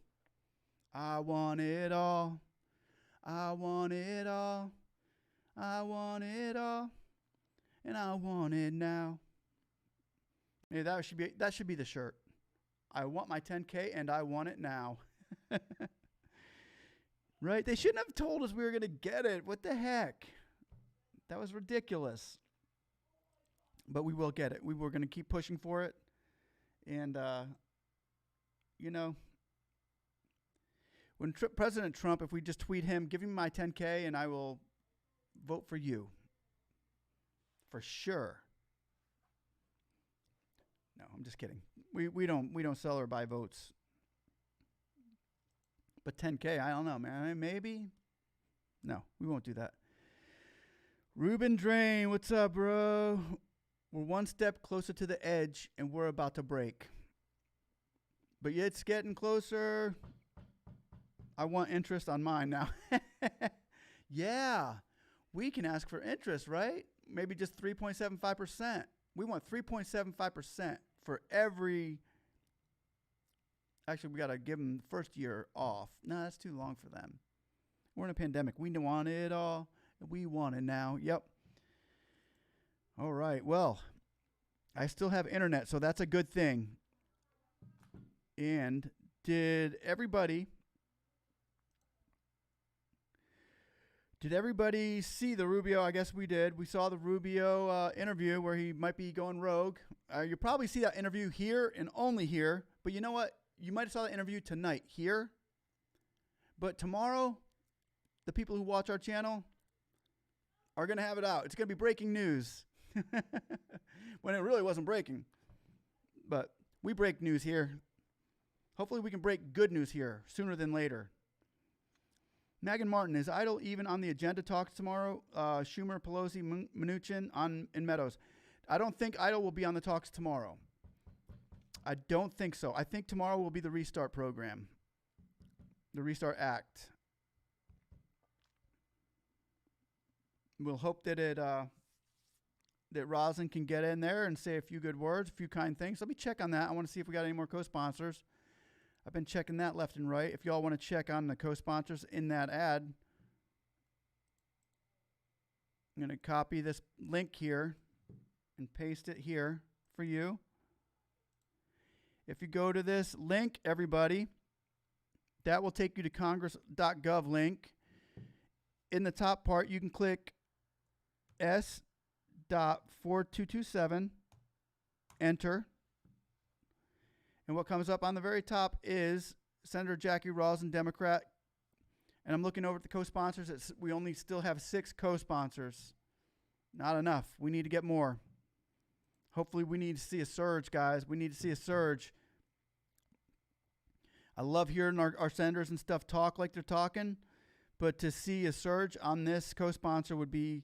Speaker 1: I want it all. I want it all. I want it all. And I want it now. Maybe that should be the shirt. I want my 10K and I want it now. Right? They shouldn't have told us we were going to get it. What the heck? That was ridiculous. But we will get it. We were going to keep pushing for it. And, when President Trump, if we just tweet him, give him my 10K and I will vote for you. For sure. No, I'm just kidding. We don't sell or buy votes. But 10K, I don't know, man. Maybe. No, we won't do that. Ruben Drain, what's up, bro? We're one step closer to the edge, and we're about to break. But yeah, it's getting closer. I want interest on mine now. Yeah, we can ask for interest, right? Maybe just 3.75%. We want 3.75% for every. Actually, we got to give them the first year off. No, that's too long for them. We're in a pandemic. We want it all. We want it now. Yep. All right. Well, I still have internet, so that's a good thing. And did everybody see the Rubio? I guess we did. We saw the Rubio interview where he might be going rogue. You probably see that interview here and only here. But you know what? You might have saw the interview tonight here. But tomorrow, the people who watch our channel are going to have it out. It's going to be breaking news. When it really wasn't breaking. But we break news here. Hopefully we can break good news here sooner than later. Megan Martin, is EIDL even on the agenda talks tomorrow? Schumer, Pelosi, Mnuchin in Meadows. I don't think EIDL will be on the talks tomorrow. I don't think so. I think tomorrow will be the Restart program. The Restart Act. we'll hope that that Roslyn can get in there and say a few good words, a few kind things. Let me check on that. I want to see if we got any more co-sponsors. I've been checking that left and right. If y'all want to check on the co-sponsors in that ad, I'm going to copy this link here and paste it here for you. If you go to this link, everybody, that will take you to congress.gov link. In the top part, you can click S.4227, enter. And what comes up on the very top is Senator Jackie Roslyn, Democrat. And I'm looking over at the co-sponsors. We only still have 6 co-sponsors. Not enough. We need to get more. Hopefully we need to see a surge, guys. We need to see a surge. I love hearing our senators and stuff talk like they're talking. But to see a surge on this co-sponsor would be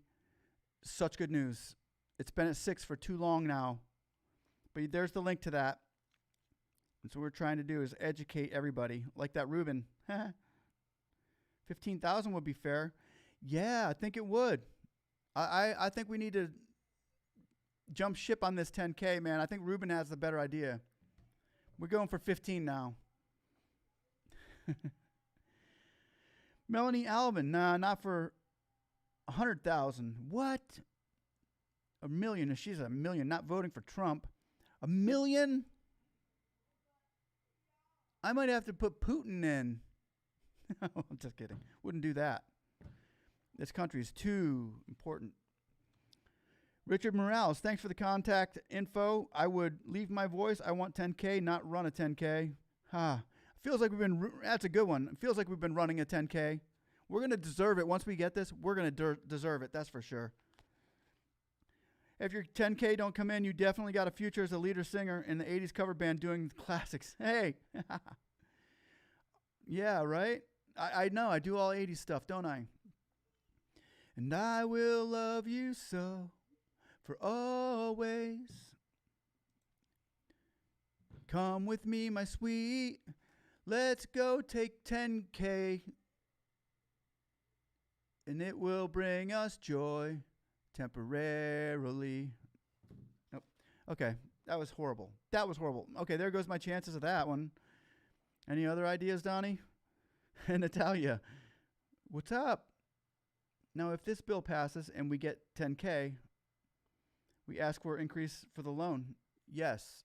Speaker 1: such good news. It's been at 6 for too long now. But there's the link to that. And so what we're trying to do is educate everybody. Like that Ruben. 15,000 would be fair. Yeah, I think it would. I think we need to jump ship on this 10K, man. I think Ruben has the better idea. We're going for 15 now. Melanie Alvin, nah, not for 100,000. What? $1 million. She's $1 million. Not voting for Trump. $1 million? I might have to put Putin in. I'm just kidding. Wouldn't do that. This country is too important. Richard Morales, thanks for the contact info. I would leave my voice. I want 10K, not run a 10K. Feels like that's a good one. It feels like we've been running a 10K. We're going to deserve it. Once we get this, we're going to deserve it. That's for sure. If your 10K don't come in, you definitely got a future as a leader singer in the 80s cover band doing classics. Hey. Yeah, right? I know. I do all 80s stuff, don't I? And I will love you so for always. Come with me, my sweet. Let's go take 10K. And it will bring us joy temporarily. Nope. Okay. That was horrible. Okay, there goes my chances of that one. Any other ideas, Donnie? And Natalia, what's up? Now, if this bill passes and we get 10K, we ask for an increase for the loan. Yes.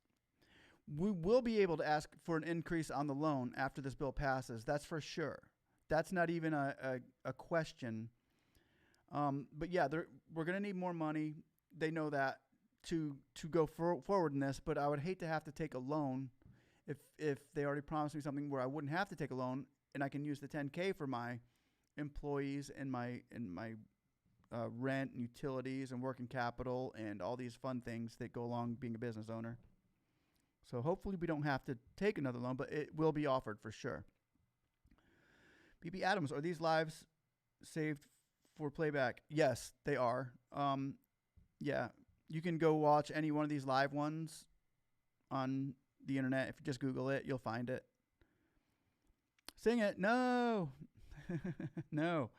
Speaker 1: We will be able to ask for an increase on the loan after this bill passes. That's for sure. That's not even a question. But yeah, we're going to need more money. They know that to go forward in this, but I would hate to have to take a loan if they already promised me something where I wouldn't have to take a loan and I can use the 10K for my employees and my rent and utilities and working capital and all these fun things that go along being a business owner. So hopefully we don't have to take another loan, but it will be offered for sure. BB Adams, are these lives saved for playback? Yes, they are. Yeah, you can go watch any one of these live ones on the internet. If you just Google it, you'll find it. Sing it. No. No.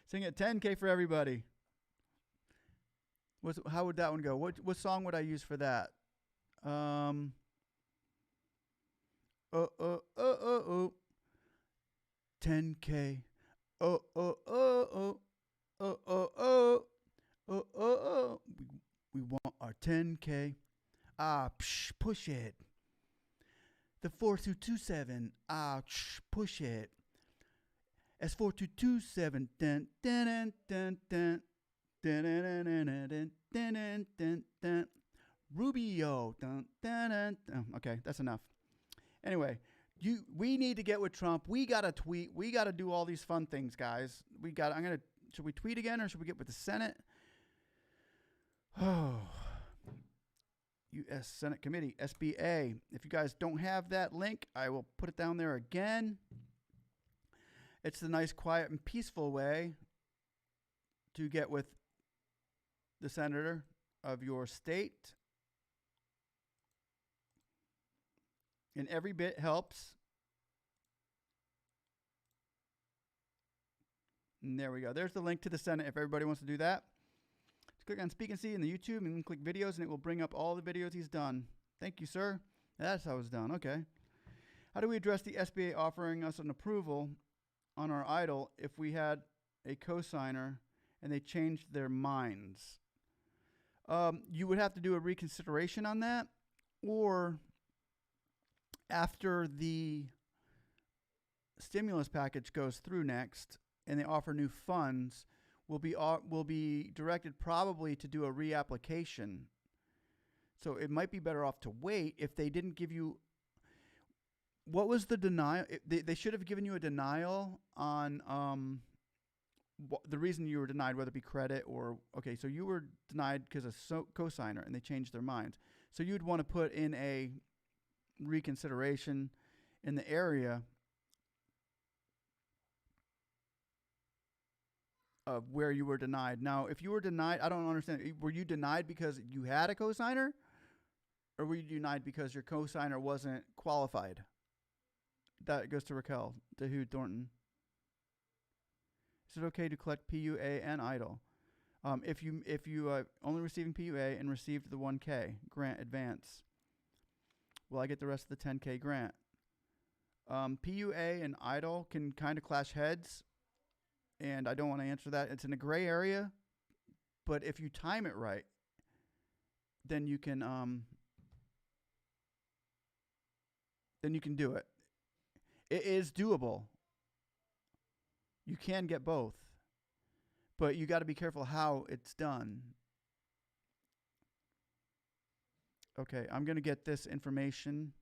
Speaker 1: Sing it. 10K for everybody. How would that one go? What song would I use for that? Oh. 10K. Oh. We want our 10K. Push it. The 4227. Push it. S4227. Dun dun dun dun dun. Dun dun dun dun dun dun dun. Rubio. Dun dun dun dun. Okay, that's enough. Anyway, we need to get with Trump. We gotta tweet. We gotta do all these fun things, guys. Should we tweet again or should we get with the Senate? Oh. U.S. Senate Committee, SBA. If you guys don't have that link, I will put it down there again. It's the nice, quiet, and peaceful way to get with the senator of your state. And every bit helps. And there we go. There's the link to the Senate if everybody wants to do that. Just click on Speak and See in the YouTube and then click videos, and it will bring up all the videos he's done. Thank you, sir. That's how it's done. Okay. How do we address the SBA offering us an approval on our EIDL if we had a cosigner and they changed their minds? You would have to do a reconsideration on that, or after the stimulus package goes through next and they offer new funds, will be directed probably to do a reapplication. So it might be better off to wait if they didn't give you. What was the denial? They should have given you a denial on the reason you were denied, whether it be credit or, okay, so you were denied because of cosigner and they changed their minds. So you'd want to put in a reconsideration in the area of where you were denied. Now, if you were denied, I don't understand. Were you denied because you had a cosigner, or were you denied because your cosigner wasn't qualified? That goes to Raquel, to Thornton. Is it okay to collect PUA and EIDL? If you only receiving PUA and received the 1K grant advance, will I get the rest of the 10K grant? PUA and EIDL can kind of clash heads, and I don't want to answer that. It's in a gray area, but if you time it right, then you can do it. It is doable. You can get both, but you got to be careful how it's done. Okay, I'm going to get this information.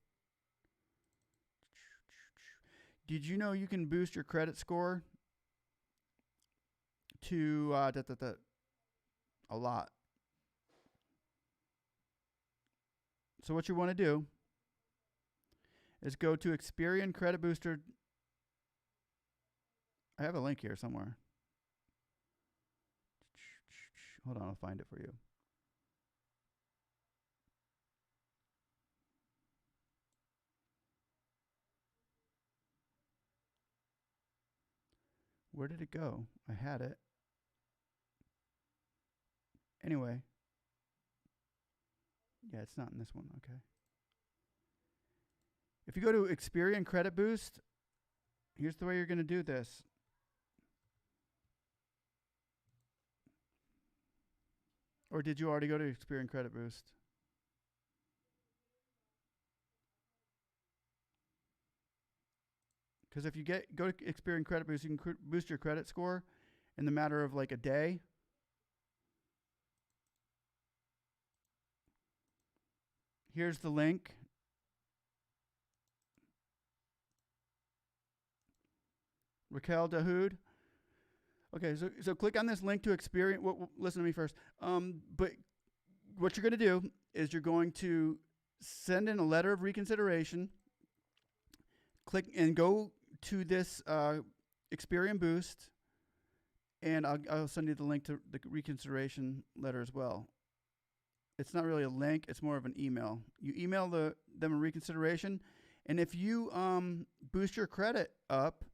Speaker 1: Did you know you can boost your credit score to a lot? So what you want to do is go to Experian Credit Booster. I have a link here somewhere. Hold on, I'll find it for you. Where did it go? I had it. Anyway. Yeah, it's not in this one. Okay. If you go to Experian Credit Boost, here's the way you're going to do this. Or did you already go to Experian Credit Boost? Because if you go to Experian Credit Boost, you can boost your credit score in the matter of like a day. Here's the link. Raquel Dahoud. Okay, so click on this link to Experian. Listen to me first. But what you're going to do is you're going to send in a letter of reconsideration. Click and go to this Experian Boost, and I'll send you the link to the reconsideration letter as well. It's not really a link; it's more of an email. You email them a reconsideration, and if you boost your credit up,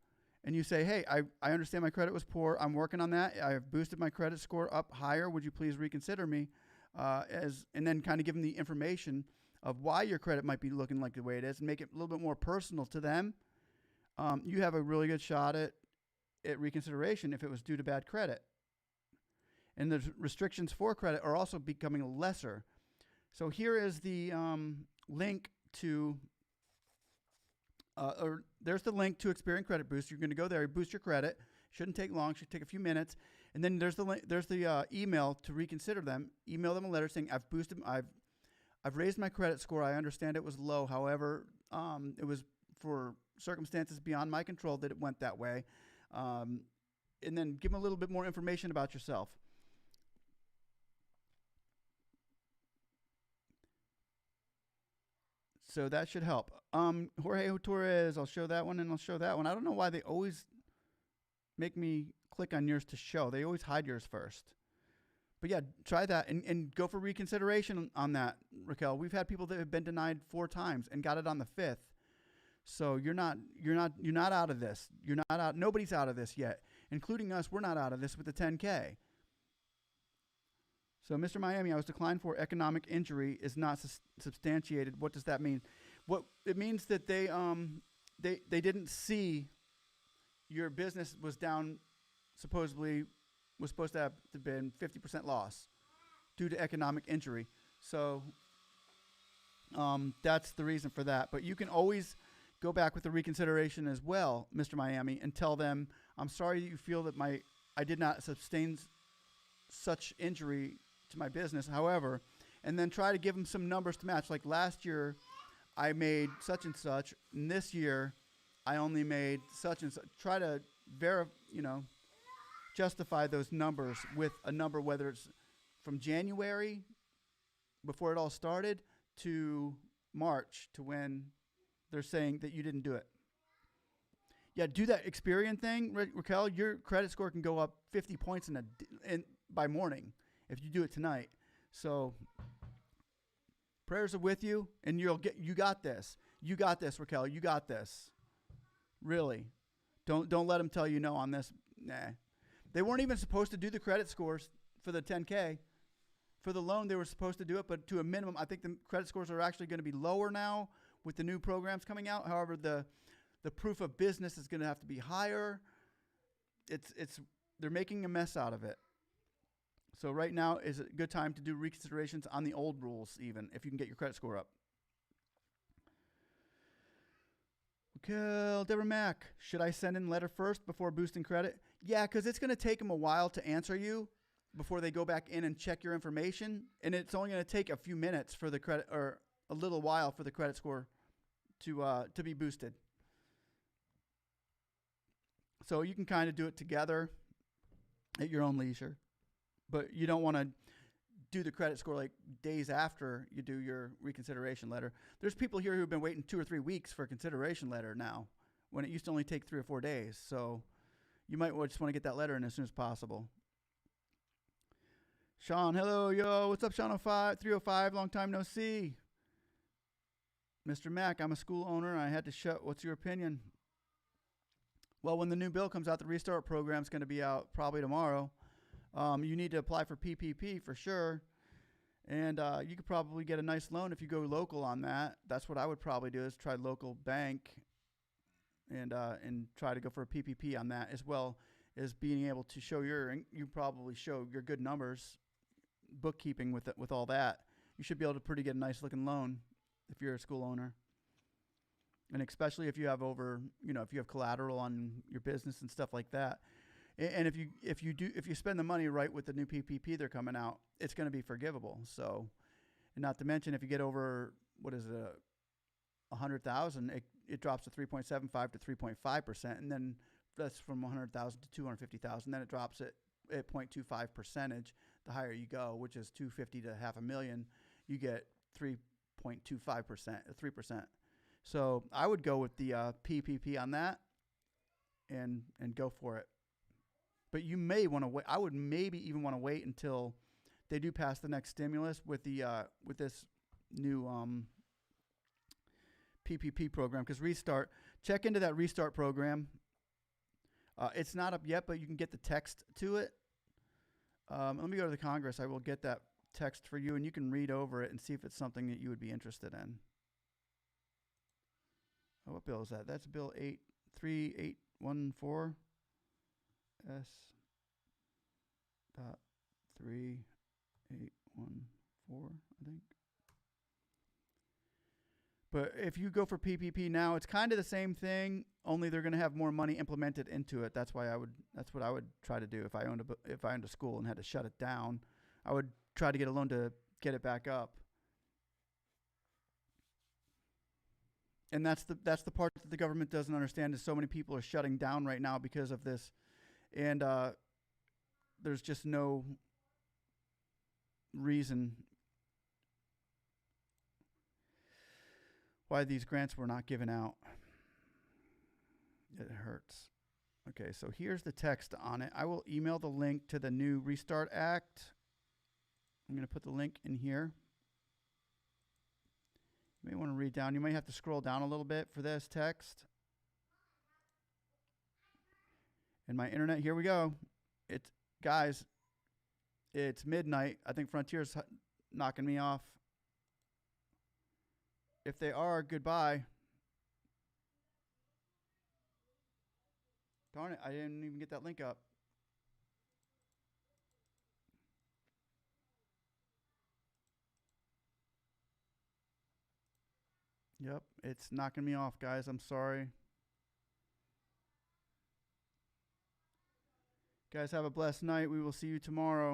Speaker 1: and you say, "Hey, I understand my credit was poor. I'm working on that. I've boosted my credit score up higher. Would you please reconsider me?" And then kind of give them the information of why your credit might be looking like the way it is, and make it a little bit more personal to them. You have a really good shot at reconsideration if it was due to bad credit. And the restrictions for credit are also becoming lesser. So here is the link to, there's the link to Experian Credit Boost. You're going to go there, boost your credit. Shouldn't take long. Should take a few minutes. And then there's the email to reconsider them. Email them a letter saying, I've raised my credit score. I understand it was low. However, it was for circumstances beyond my control that it went that way. And then give them a little bit more information about yourself. So that should help. Jorge Torres, I'll show that one and I'll show that one. I don't know why they always make me click on yours to show. They always hide yours first. But yeah, try that and go for reconsideration on that, Raquel. We've had people that have been denied 4 times and got it on the 5th. So you're not out of this. You're not out. Nobody's out of this yet, including us. We're not out of this with the 10K. So, Mr. Miami, I was declined for economic injury is not substantiated. What does that mean? What it means that they didn't see your business was down, supposedly was supposed to have been 50% loss due to economic injury. So that's the reason for that. But you can always go back with the reconsideration as well, Mr. Miami, and tell them, I'm sorry that you feel that I did not sustain such injury to my business. However, and then try to give them some numbers to match. Like last year, I made such and such, and this year, I only made such and such. Try to justify those numbers with a number, whether it's from January, before it all started, to March, to when they're saying that you didn't do it. Yeah, do that Experian thing, Raquel. Your credit score can go up 50 points by morning if you do it tonight. So prayers are with you, and you got this. You got this, Raquel. You got this. Really. Don't let them tell you no on this. Nah. They weren't even supposed to do the credit scores for the 10K. For the loan, they were supposed to do it, but to a minimum. I think the credit scores are actually going to be lower now with the new programs coming out. However, the proof of business is going to have to be higher. They're making a mess out of it. So right now is a good time to do reconsiderations on the old rules, even if you can get your credit score up. Okay, Deborah Mack, should I send in letter first before boosting credit? Yeah, because it's going to take them a while to answer you before they go back in and check your information, and it's only going to take a few minutes for the credit, or a little while for the credit score to be boosted. So you can kind of do it together at your own leisure, but you don't want to do the credit score like days after you do your reconsideration letter. There's people here who've been waiting 2 or 3 weeks for a consideration letter now, when it used to only take 3 or 4 days. So you might just want to get that letter in as soon as possible. Sean, hello, yo. What's up, Sean 305, long time no see. Mr. Mack, I'm a school owner. I had to shut. What's your opinion? Well, when the new bill comes out, the Restart program is going to be out probably tomorrow. You need to apply for PPP for sure. And you could probably get a nice loan if you go local on that. That's what I would probably do, is try local bank and try to go for a PPP on that, as well as being able to show you probably show your good numbers, bookkeeping with all that. You should be able to pretty get a nice looking loan if you're a school owner. And especially if you have if you have collateral on your business and stuff like that. And if you spend the money right with the new PPP they're coming out, it's going to be forgivable. So, and not to mention, if you get over 100,000, it drops to 3.75 to 3.5%, and then that's from 100,000 to 250,000. Then it drops at 0.25 percentage. The higher you go, which is 250 to $500,000, you get 3.25%, 3%. So I would go with the PPP on that, and go for it. But you may want to wait. I would maybe even want to wait until they do pass the next stimulus with this new PPP program. Because check into that Restart program. It's not up yet, but you can get the text to it. Let me go to the Congress. I will get that text for you, and you can read over it and see if it's something that you would be interested in. Oh, what bill is that? That's Bill 3814. S.3814, I think. But if you go for PPP now, it's kind of the same thing, only they're going to have more money implemented into it. That's what I would try to do if I owned a school and had to shut it down. I would try to get a loan to get it back up. And that's the part that the government doesn't understand, is so many people are shutting down right now because of this. And there's just no reason why these grants were not given out. It hurts. Okay, so here's the text on it. I will email the link to the new Restart Act. I'm going to put the link in here. You may want to read down. You might have to scroll down a little bit for this text. And my internet, here we go. Guys, It's midnight. I think Frontier's knocking me off. If they are, goodbye. Darn it, I didn't even get that link up. Yep, it's knocking me off, guys. I'm sorry. Guys, have a blessed night. We will see you tomorrow.